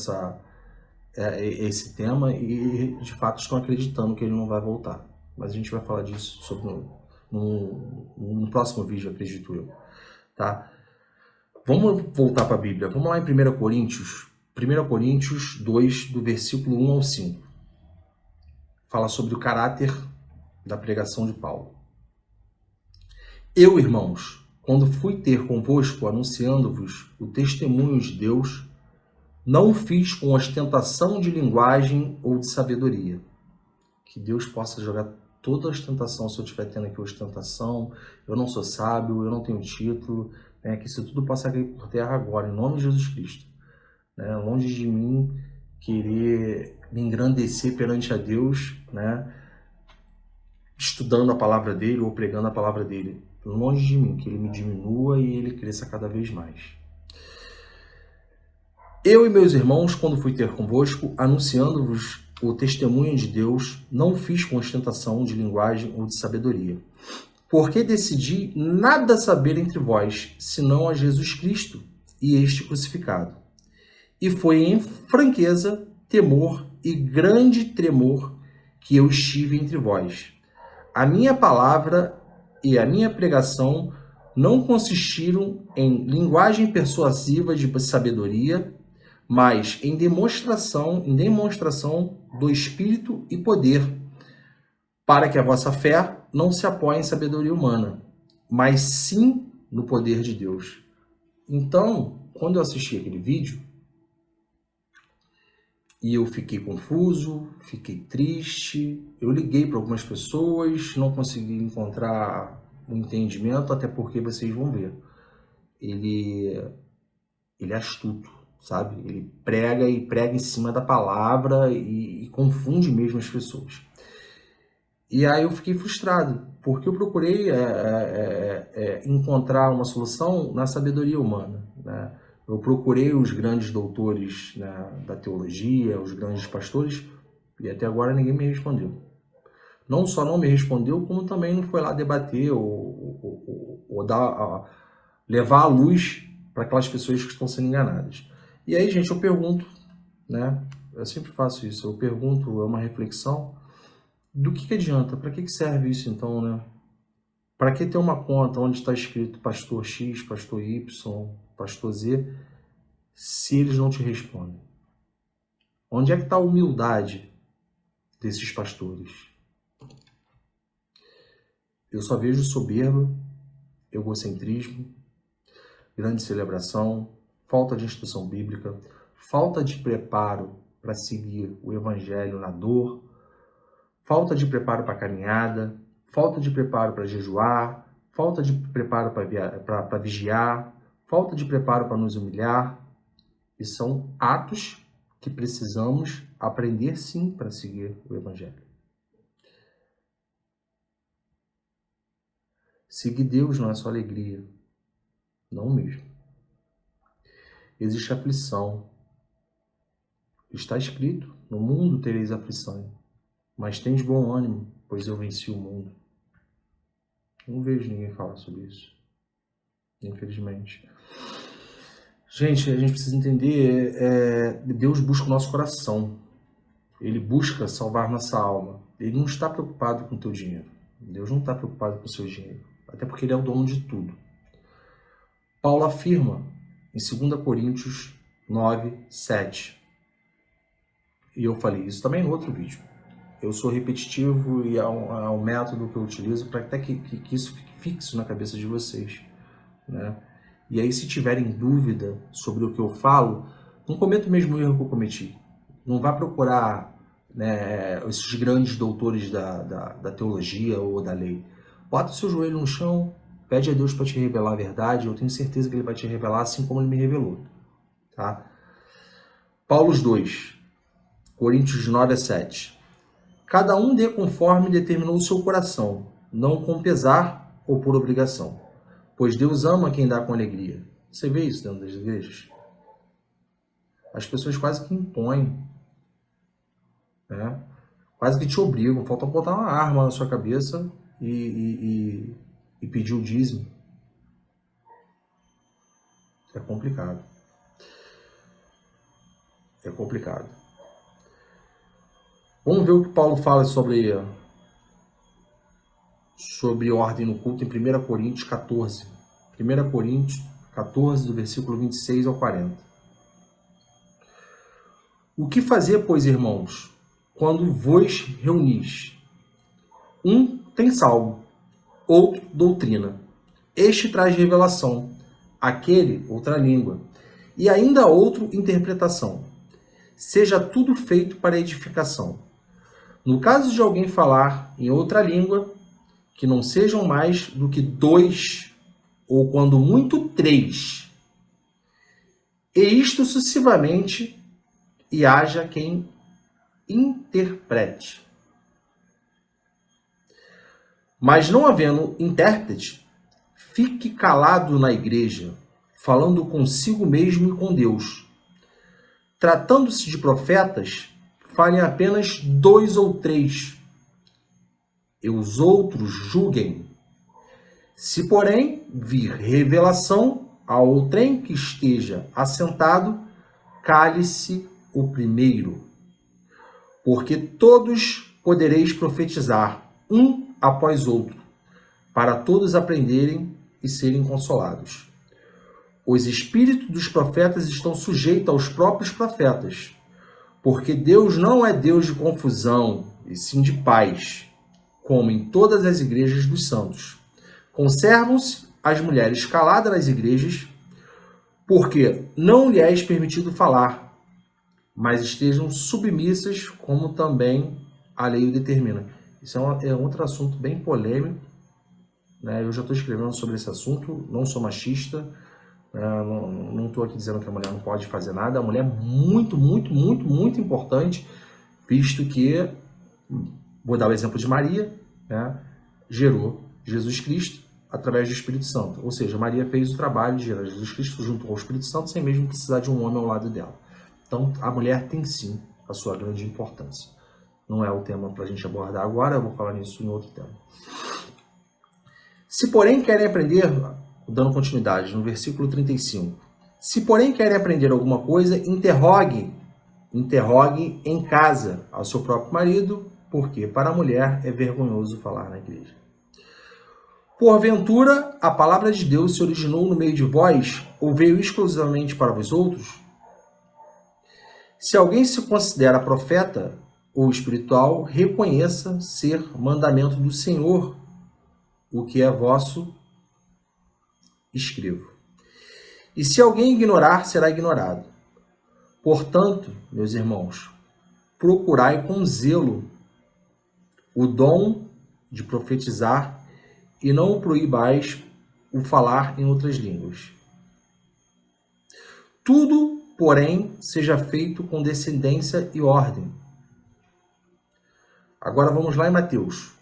Speaker 1: esse tema e de fato estão acreditando que ele não vai voltar. Mas a gente vai falar disso no próximo vídeo, acredito eu. Tá? Vamos voltar para a Bíblia. Vamos lá em 1 Coríntios. 1 Coríntios 2, do versículo 1 ao 5. Fala sobre o caráter da pregação de Paulo. Eu, irmãos, quando fui ter convosco anunciando-vos o testemunho de Deus, não fiz com ostentação de linguagem ou de sabedoria. Que Deus possa jogar toda a ostentação, se eu estiver tendo aqui ostentação, eu não sou sábio, eu não tenho título, né? Que isso tudo possa cair por terra agora, em nome de Jesus Cristo. Né? Longe de mim querer me engrandecer perante a Deus, né? Estudando a palavra dele ou pregando a palavra dele. Longe de mim, que ele me diminua e ele cresça cada vez mais. Eu e meus irmãos, quando fui ter convosco, anunciando-vos o testemunho de Deus, não fiz com ostentação de linguagem ou de sabedoria, porque decidi nada saber entre vós, senão a Jesus Cristo e este crucificado. E foi em franqueza, temor e grande tremor que eu estive entre vós. A minha palavra e a minha pregação não consistiram em linguagem persuasiva de sabedoria, mas em demonstração do Espírito e poder, para que a vossa fé não se apoie em sabedoria humana, mas sim no poder de Deus. Então, quando eu assisti aquele vídeo, e eu fiquei confuso, fiquei triste, eu liguei para algumas pessoas, não consegui encontrar um entendimento, até porque vocês vão ver. Ele é astuto, sabe? Ele prega e prega em cima da palavra e confunde mesmo as pessoas. E aí eu fiquei frustrado, porque eu procurei encontrar uma solução na sabedoria humana, né? Eu procurei os grandes doutores, né, da teologia, os grandes pastores, e até agora ninguém me respondeu. Não só não me respondeu, como também não foi lá debater ou levar a luz para aquelas pessoas que estão sendo enganadas. E aí, gente, eu pergunto, né? Eu sempre faço isso, eu pergunto, é uma reflexão, do que adianta? Para que serve isso então, né? Para que ter uma conta onde está escrito pastor X, pastor Y, pastor Z, se eles não te respondem? Onde é que está a humildade desses pastores? Eu só vejo soberba, egocentrismo, grande celebração, falta de instrução bíblica, falta de preparo para seguir o evangelho na dor, falta de preparo para a caminhada, falta de preparo para jejuar, falta de preparo para vigiar, falta de preparo para nos humilhar. E são atos que precisamos aprender sim para seguir o evangelho. Seguir Deus não é só alegria, não mesmo. Existe aflição. Está escrito, no mundo tereis aflição, mas tens bom ânimo, pois eu venci o mundo. Não vejo ninguém falar sobre isso, infelizmente. Gente, a gente precisa entender, Deus busca o nosso coração. Ele busca salvar nossa alma. Ele não está preocupado com o teu dinheiro. Deus não está preocupado com o seu dinheiro, até porque ele é o dono de tudo. Paulo afirma em 2 Coríntios 9, 7. E eu falei isso também no outro vídeo. Eu sou repetitivo e é um método que eu utilizo para até que isso fique fixo na cabeça de vocês, né? E aí, se tiverem dúvida sobre o que eu falo, não cometa o mesmo erro que eu cometi. Não vá procurar, né, esses grandes doutores da teologia ou da lei. Bota o seu joelho no chão, pede a Deus para te revelar a verdade. Eu tenho certeza que Ele vai te revelar assim como Ele me revelou. Tá? Paulo 2, Coríntios 9 a 7. Cada um dê conforme determinou o seu coração, não com pesar ou por obrigação, pois Deus ama quem dá com alegria. Você vê isso dentro das igrejas? As pessoas quase que impõem, né? Quase que te obrigam, falta botar uma arma na sua cabeça e pedir o dízimo. É complicado. É complicado. Vamos ver o que Paulo fala sobre ordem no culto em 1 Coríntios 14. 1 Coríntios 14, do versículo 26 ao 40. O que fazer, pois, irmãos, quando vos reunis? Um tem salmo, outro doutrina. Este traz revelação, aquele outra língua, e ainda outro interpretação. Seja tudo feito para edificação. No caso de alguém falar em outra língua, que não sejam mais do que 2 ou quando muito 3, e isto sucessivamente, e haja quem interprete. Mas não havendo intérprete, fique calado na igreja, falando consigo mesmo e com Deus. Tratando-se de profetas, falem apenas 2 ou 3, e os outros julguem. Se, porém, vir revelação a outrem que esteja assentado, cale-se o primeiro. Porque todos podereis profetizar, um após outro, para todos aprenderem e serem consolados. Os espíritos dos profetas estão sujeitos aos próprios profetas, porque Deus não é Deus de confusão, e sim de paz, como em todas as igrejas dos santos. Conservam-se as mulheres caladas nas igrejas, porque não lhe é permitido falar, mas estejam submissas, como também a lei o determina. Isso é outro assunto bem polêmico, né? Eu já estou escrevendo sobre esse assunto, não sou machista, não estou aqui dizendo que a mulher não pode fazer nada. A mulher é muito, muito, muito, muito importante, visto que, vou dar o exemplo de Maria, né? Gerou Jesus Cristo através do Espírito Santo. Ou seja, Maria fez o trabalho de gerar Jesus Cristo junto ao Espírito Santo, sem mesmo precisar de um homem ao lado dela. Então, a mulher tem sim a sua grande importância. Não é o tema para a gente abordar agora, eu vou falar nisso em outro tema. Se, porém, querem aprender, dando continuidade no versículo 35, se, porém, querem aprender alguma coisa, interrogue em casa ao seu próprio marido, porque para a mulher é vergonhoso falar na igreja. Porventura, a palavra de Deus se originou no meio de vós, ou veio exclusivamente para vós outros? Se alguém se considera profeta ou espiritual, reconheça ser mandamento do Senhor, o que é vosso, escrevo. E se alguém ignorar, será ignorado. Portanto, meus irmãos, procurai com zelo o dom de profetizar e não proibais o falar em outras línguas. Tudo, porém, seja feito com descendência e ordem. Agora vamos lá em Mateus.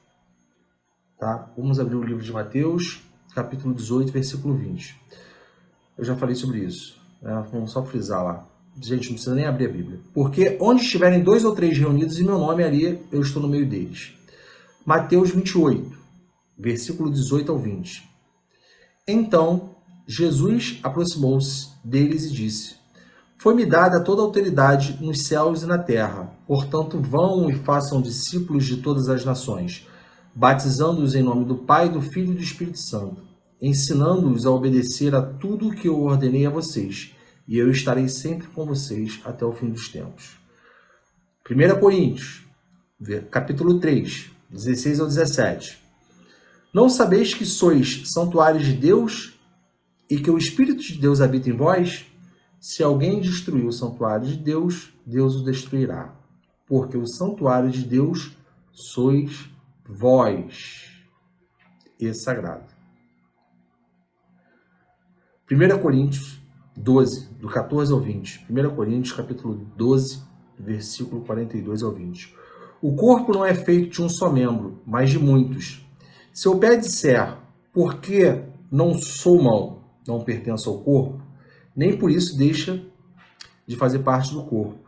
Speaker 1: Tá? Vamos abrir o livro de Mateus, capítulo 18, versículo 20. Eu já falei sobre isso, né? Vamos só frisar lá. Gente, não precisa nem abrir a Bíblia. Porque onde estiverem 2 ou 3 reunidos em meu nome, ali eu estou no meio deles. Mateus 28, versículo 18 ao 20. Então, Jesus aproximou-se deles e disse: Foi-me dada toda a autoridade nos céus e na terra. Portanto, vão e façam discípulos de todas as nações, batizando-os em nome do Pai, do Filho e do Espírito Santo, ensinando-os a obedecer a tudo o que eu ordenei a vocês, e eu estarei sempre com vocês até o fim dos tempos. 1 Coríntios, capítulo 3, 16 ao 17. Não sabeis que sois santuários de Deus e que o Espírito de Deus habita em vós? Se alguém destruir o santuário de Deus, Deus o destruirá. Porque o santuário de Deus sois vós, e sagrado. 1 Coríntios 12, do 14 ao 20. 1 Coríntios, capítulo 12, versículo 42 ao 20. O corpo não é feito de um só membro, mas de muitos. Se o pé disser, porque não sou mão, não pertenço ao corpo, nem por isso deixa de fazer parte do corpo.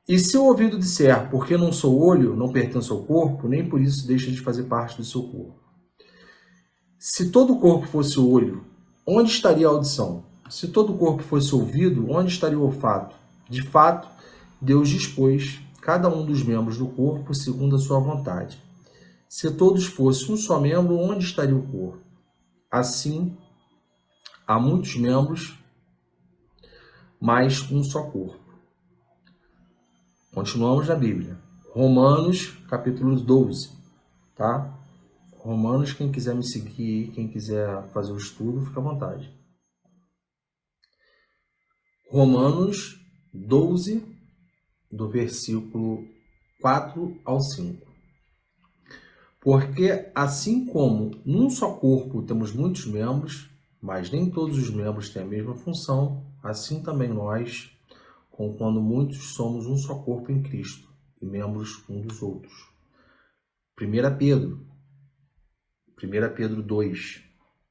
Speaker 1: E se o ouvido disser, porque não sou olho, não pertenço ao corpo, nem por isso deixa de fazer parte do seu corpo. Se todo o corpo fosse olho, onde estaria a audição? Se todo o corpo fosse ouvido, onde estaria o olfato? De fato, Deus dispôs cada um dos membros do corpo segundo a sua vontade. Se todos fossem um só membro, onde estaria o corpo? Assim, há muitos membros, mas um só corpo. Continuamos na Bíblia. Romanos, capítulo 12, tá? Romanos, quem quiser me seguir, quem quiser fazer o estudo, fica à vontade. Romanos 12, do versículo 4 ao 5. Porque assim como num só corpo temos muitos membros, mas nem todos os membros têm a mesma função, assim também nós, quando muitos somos um só corpo em Cristo e membros um dos outros. 1 Pedro 2,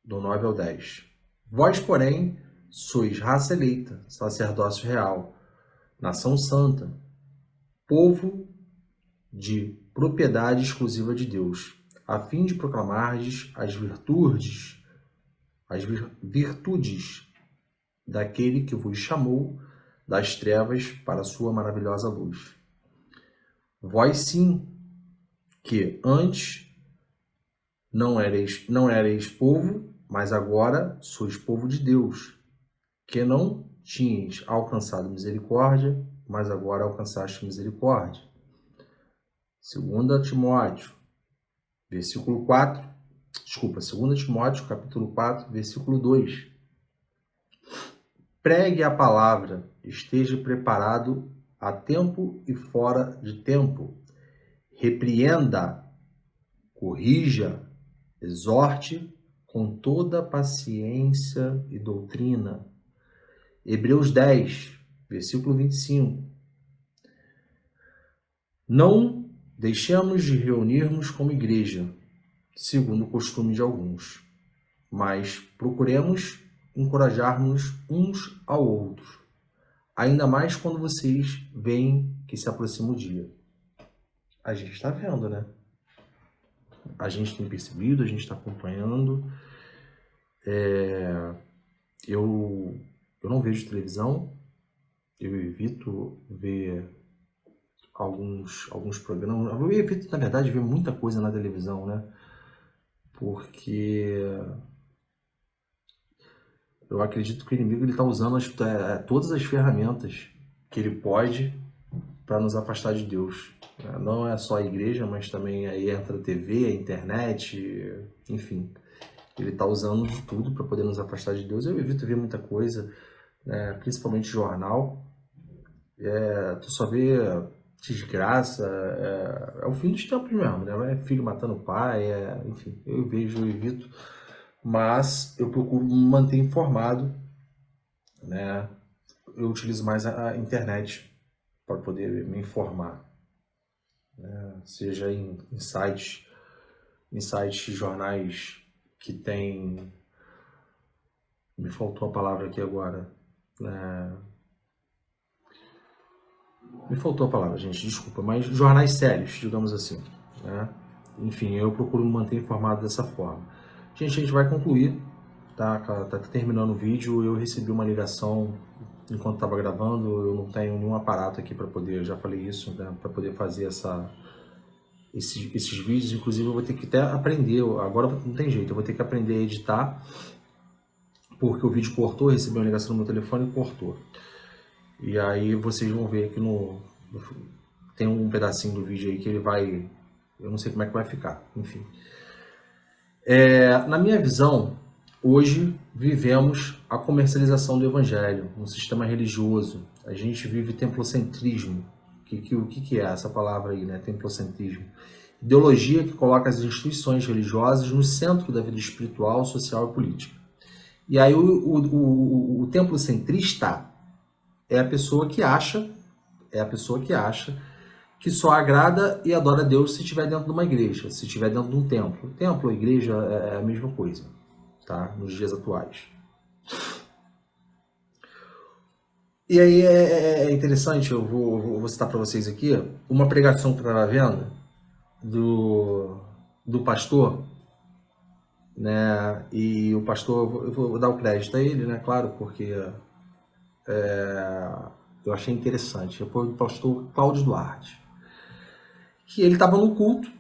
Speaker 1: do 9 ao 10. Vós, porém, sois raça eleita, sacerdócio real, nação santa, povo de propriedade exclusiva de Deus, a fim de proclamardes as virtudes daquele que vos chamou das trevas para a sua maravilhosa luz. Vós sim, que antes não erais povo, mas agora sois povo de Deus, que não tinhas alcançado misericórdia, mas agora alcançaste misericórdia. 2 Timóteo, versículo 4, 2 Timóteo, capítulo 4, versículo 2. Pregue a palavra, esteja preparado a tempo e fora de tempo. Repreenda, corrija, exorte com toda paciência e doutrina. Hebreus 10, versículo 25. Não deixemos de reunirmos como igreja, segundo o costume de alguns, mas procuremos encorajar-nos uns ao outro, ainda mais quando vocês veem que se aproxima o dia. A gente está vendo, né? A gente tem percebido, a gente está acompanhando. Eu não vejo televisão, eu evito ver alguns programas. Eu evito, na verdade, ver muita coisa na televisão, né? Porque eu acredito que o inimigo está usando todas as ferramentas que ele pode para nos afastar de Deus. Não é só a igreja, mas também aí entra a TV, a internet, enfim. Ele está usando de tudo para poder nos afastar de Deus. Eu evito ver muita coisa, né? Principalmente jornal. Tu só vê desgraça, é o fim dos tempos mesmo, né? É filho matando o pai, enfim, eu evito, mas eu procuro me manter informado, né? Eu utilizo mais a internet para poder me informar, né? Seja em sites, jornais que tem, me faltou a palavra aqui agora, né? Me faltou a palavra, gente, desculpa, mas jornais sérios, digamos assim, né? Enfim, eu procuro me manter informado dessa forma. Gente, a gente vai concluir, tá terminando o vídeo. Eu recebi uma ligação enquanto estava gravando, eu não tenho nenhum aparato aqui para poder, eu já falei isso, né, para poder fazer esses vídeos. Inclusive eu vou ter que até aprender, agora não tem jeito, eu vou ter que aprender a editar, porque o vídeo cortou, eu recebi uma ligação no meu telefone e cortou. E aí vocês vão ver que tem um pedacinho do vídeo aí que ele vai, eu não sei como é que vai ficar, enfim. Na minha visão, hoje vivemos a comercialização do evangelho, um sistema religioso. A gente vive templocentrismo. O que é essa palavra aí, né? Templocentrismo. Ideologia que coloca as instituições religiosas no centro da vida espiritual, social e política. E aí o templocentrista é a pessoa que acha que só agrada e adora a Deus se estiver dentro de uma igreja, se estiver dentro de um templo. Templo, igreja é a mesma coisa, tá? Nos dias atuais. E aí é interessante, eu vou citar para vocês aqui uma pregação que eu estava vendo do pastor, né? E o pastor, eu vou dar o crédito a ele, né? Claro, porque eu achei interessante. Foi o pastor Cláudio Duarte, que ele estava no culto,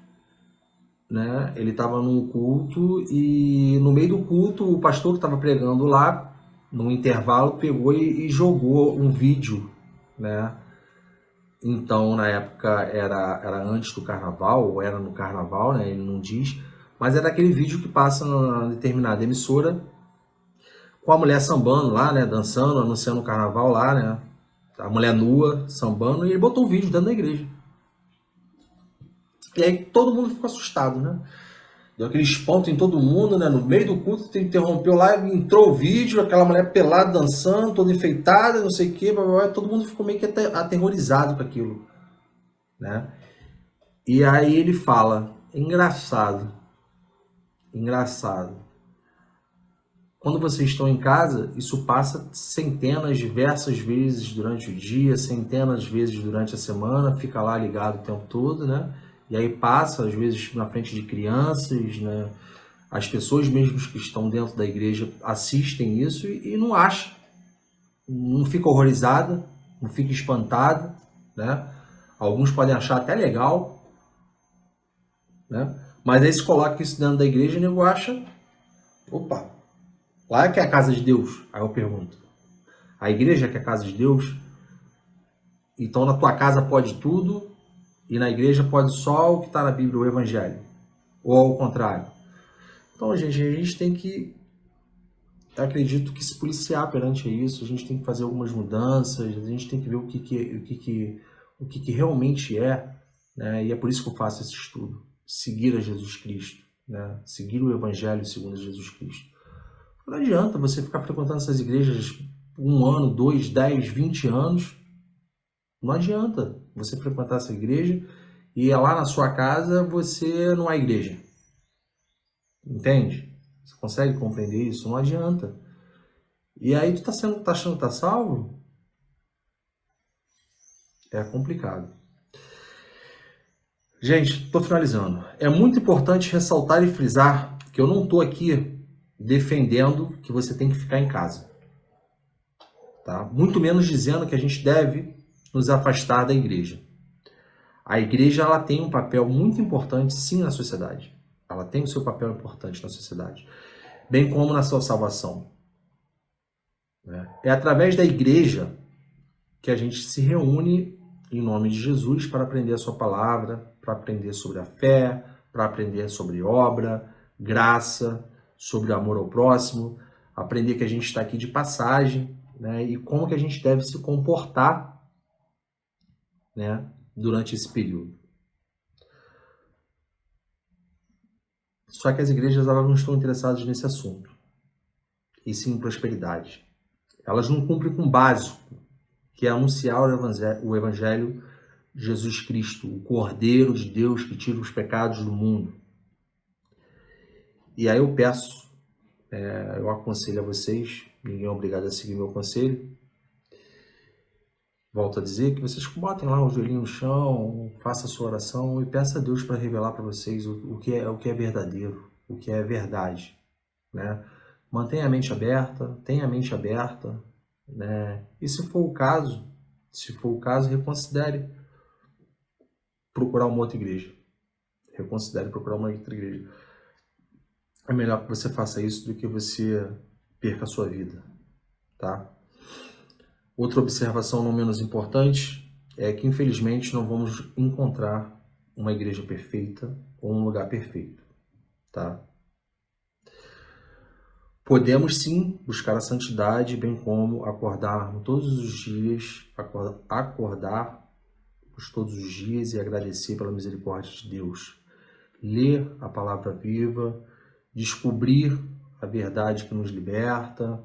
Speaker 1: né? Ele estava num culto e no meio do culto o pastor que estava pregando lá, no intervalo, pegou e jogou um vídeo, né? Então, na época, era antes do carnaval, ou era no carnaval, né? Ele não diz, mas era aquele vídeo que passa numa determinada emissora com a mulher sambando lá, né? Dançando, anunciando o carnaval lá, né? A mulher nua, sambando, e ele botou o vídeo dentro da igreja. E aí todo mundo ficou assustado, né? Deu aquele espanto em todo mundo, né? No meio do culto, interrompeu lá, entrou o vídeo, aquela mulher pelada dançando, toda enfeitada, não sei o quê, blá, blá, blá, todo mundo ficou meio que aterrorizado com aquilo, né? E aí ele fala, engraçado, quando vocês estão em casa, isso passa centenas, diversas vezes durante o dia, centenas de vezes durante a semana, fica lá ligado o tempo todo, né? E aí passa, às vezes, na frente de crianças, né? As pessoas mesmo que estão dentro da igreja assistem isso e não acham, não fica horrorizada, não fica espantada, né? Alguns podem achar até legal, né? Mas aí se coloca isso dentro da igreja e o nego acha, opa, lá é que é a casa de Deus. Aí eu pergunto, a igreja é que é a casa de Deus? Então na tua casa pode tudo e na igreja pode só o que está na Bíblia, o Evangelho. Ou ao contrário. Então, gente, a gente tem que, acredito que se policiar perante isso, a gente tem que fazer algumas mudanças, a gente tem que ver o que realmente é, né? E é por isso que eu faço esse estudo. Seguir a Jesus Cristo, né? Seguir o Evangelho segundo Jesus Cristo. Não adianta você ficar frequentando essas igrejas 1 ano, 2, 10, 20 anos. Não adianta você frequentar essa igreja e lá na sua casa você não é igreja. Entende? Você consegue compreender isso? Não adianta. E aí tu tá achando que tá salvo? É complicado. Gente, tô finalizando. É muito importante ressaltar e frisar que eu não tô aqui defendendo que você tem que ficar em casa. Tá? Muito menos dizendo que a gente deve nos afastar da igreja. A igreja ela tem um papel muito importante, sim, na sociedade. Ela tem o seu papel importante na sociedade, bem como na sua salvação. É através da igreja que a gente se reúne em nome de Jesus para aprender a sua palavra, para aprender sobre a fé, para aprender sobre obra, graça, sobre amor ao próximo, aprender que a gente está aqui de passagem, né, e como que a gente deve se comportar, né, durante esse período. Só que as igrejas elas não estão interessadas nesse assunto, e sim em prosperidade. Elas não cumprem com o básico, que é anunciar o evangelho de Jesus Cristo, o Cordeiro de Deus que tira os pecados do mundo. E aí eu peço, eu aconselho a vocês, ninguém é obrigado a seguir meu conselho, volto a dizer que vocês botem lá o joelhinho no chão, façam a sua oração e peça a Deus para revelar para vocês o que é verdadeiro, o que é verdade, né? Mantenha a mente aberta, tenha a mente aberta, né? E se for o caso, reconsidere procurar uma outra igreja. Reconsidere procurar uma outra igreja. É melhor que você faça isso do que você perca a sua vida, tá? Outra observação não menos importante é que, infelizmente, não vamos encontrar uma igreja perfeita ou um lugar perfeito, tá? Podemos sim buscar a santidade, bem como acordar todos os dias, todos os dias e agradecer pela misericórdia de Deus. Ler a palavra viva, descobrir a verdade que nos liberta.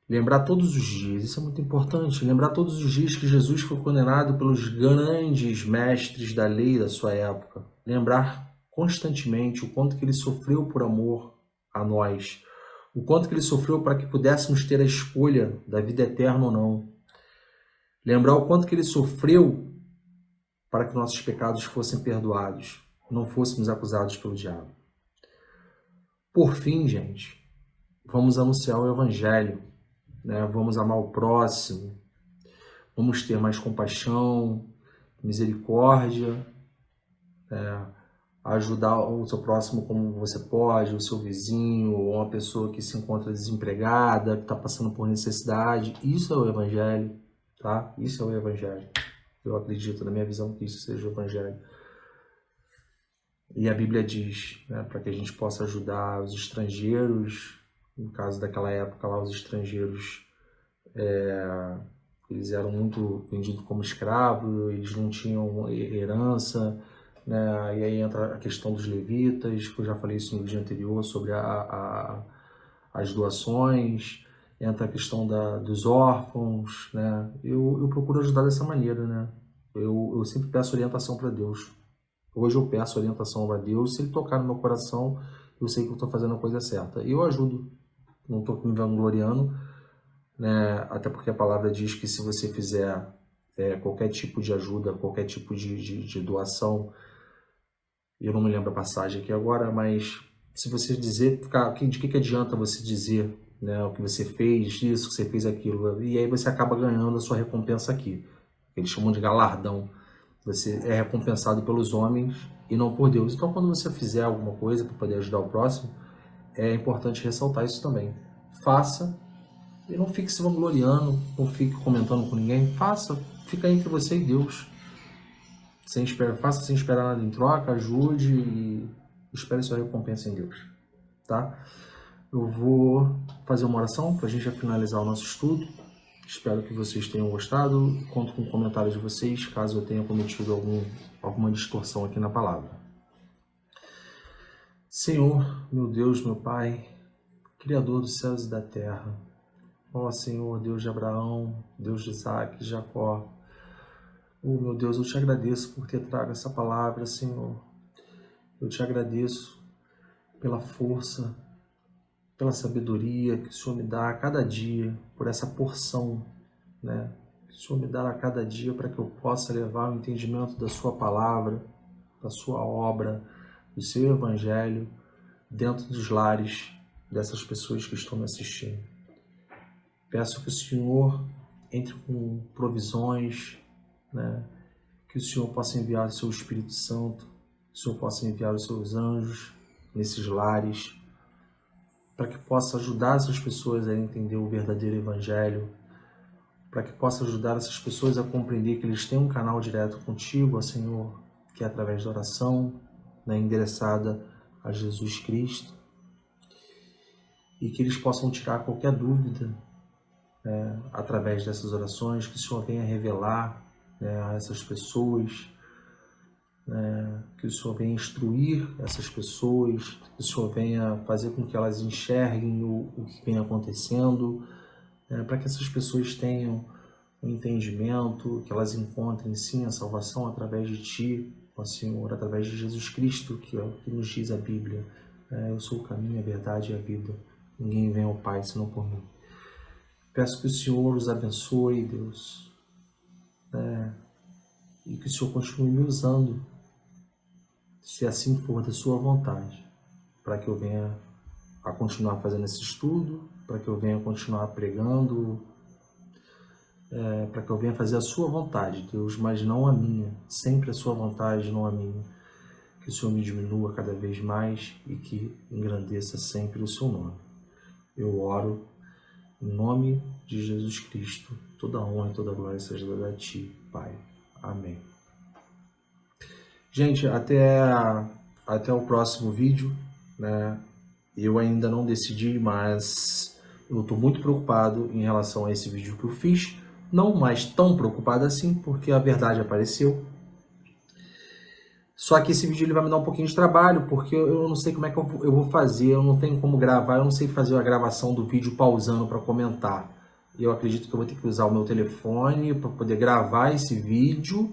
Speaker 1: Lembrar todos os dias, isso é muito importante, lembrar todos os dias que Jesus foi condenado pelos grandes mestres da lei da sua época. Lembrar constantemente o quanto que ele sofreu por amor a nós, o quanto que ele sofreu para que pudéssemos ter a escolha da vida eterna ou não. Lembrar o quanto que ele sofreu para que nossos pecados fossem perdoados, não fôssemos acusados pelo diabo. Por fim, gente, vamos anunciar o Evangelho, né? Vamos amar o próximo, vamos ter mais compaixão, misericórdia, ajudar o seu próximo como você pode, o seu vizinho, ou uma pessoa que se encontra desempregada, que está passando por necessidade. Isso é o Evangelho, tá? Isso é o Evangelho. Eu acredito, na minha visão, que isso seja o Evangelho. E a Bíblia diz, né, para que a gente possa ajudar os estrangeiros, no caso daquela época lá, os estrangeiros eles eram muito vendidos como escravos, eles não tinham herança, né? E aí entra a questão dos levitas, que eu já falei isso no vídeo anterior, sobre as doações, entra a questão dos órfãos, né? Eu procuro ajudar dessa maneira, né? Eu sempre peço orientação para Deus. Hoje eu peço orientação a Deus, se Ele tocar no meu coração, eu sei que eu estou fazendo a coisa certa. E eu ajudo, não estou me vangloriando, né? Até porque a palavra diz que se você fizer qualquer tipo de ajuda, qualquer tipo de doação, eu não me lembro a passagem aqui agora, mas se você dizer, de que adianta você dizer, né, o que você fez, isso, que você fez aquilo, e aí você acaba ganhando a sua recompensa aqui. Eles chamam de galardão. Você é recompensado pelos homens e não por Deus. Então, quando você fizer alguma coisa para poder ajudar o próximo, é importante ressaltar isso também. Faça e não fique se vangloriando, não fique comentando com ninguém. Faça, fica entre você e Deus. Faça sem esperar nada em troca, ajude e espere sua recompensa em Deus. Tá? Eu vou fazer uma oração para a gente finalizar o nosso estudo. Espero que vocês tenham gostado. Conto com comentários de vocês, caso eu tenha cometido alguma distorção aqui na palavra. Senhor, meu Deus, meu Pai, Criador dos céus e da terra, ó Senhor, Deus de Abraão, Deus de Isaac, Jacó, oh meu Deus, eu te agradeço por ter trago essa palavra, Senhor. Eu te agradeço pela força, pela sabedoria que o Senhor me dá a cada dia, por essa porção, né, que o Senhor me dá a cada dia para que eu possa levar o entendimento da sua palavra, da sua obra, do seu evangelho, dentro dos lares dessas pessoas que estão me assistindo. Peço que o Senhor entre com provisões, né, que o Senhor possa enviar o seu Espírito Santo, que o Senhor possa enviar os seus anjos nesses lares, para que possa ajudar essas pessoas a entender o verdadeiro evangelho, para que possa ajudar essas pessoas a compreender que eles têm um canal direto contigo, ó Senhor, que é através da oração, né, endereçada a Jesus Cristo, e que eles possam tirar qualquer dúvida, né, através dessas orações, que o Senhor venha revelar, né, a essas pessoas, né, que o Senhor venha instruir essas pessoas, que o Senhor venha fazer com que elas enxerguem o que vem acontecendo, né, para que essas pessoas tenham um entendimento, que elas encontrem sim a salvação através de Ti, ó Senhor, através de Jesus Cristo, que nos diz a Bíblia. Eu sou o caminho, a verdade e a vida. Ninguém vem ao Pai senão por mim. Peço que o Senhor os abençoe, Deus, né, e que o Senhor continue me usando, se assim for da sua vontade, para que eu venha a continuar fazendo esse estudo, para que eu venha continuar pregando, para que eu venha fazer a sua vontade, Deus, mas não a minha, sempre a sua vontade, não a minha. Que o Senhor me diminua cada vez mais e que engrandeça sempre o seu nome. Eu oro em nome de Jesus Cristo, toda honra e toda glória seja dada a Ti, Pai. Amém. Gente, até o próximo vídeo, né? Eu ainda não decidi, mas eu estou muito preocupado em relação a esse vídeo que eu fiz. Não mais tão preocupado assim, porque a verdade apareceu. Só que esse vídeo ele vai me dar um pouquinho de trabalho, porque eu não sei como é que eu vou fazer, eu não tenho como gravar, eu não sei fazer a gravação do vídeo pausando para comentar. Eu acredito que eu vou ter que usar o meu telefone para poder gravar esse vídeo.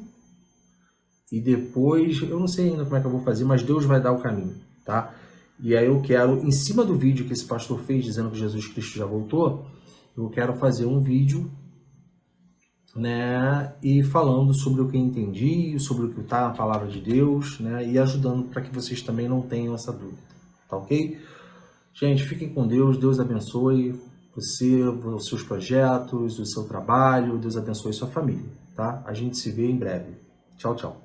Speaker 1: E depois, eu não sei ainda como é que eu vou fazer, mas Deus vai dar o caminho, tá? E aí eu quero, em cima do vídeo que esse pastor fez, dizendo que Jesus Cristo já voltou, eu quero fazer um vídeo, né, e falando sobre o que eu entendi, sobre o que está na palavra de Deus, né, e ajudando para que vocês também não tenham essa dúvida, tá ok? Gente, fiquem com Deus, Deus abençoe você, os seus projetos, o seu trabalho, Deus abençoe sua família, tá? A gente se vê em breve. Tchau, tchau.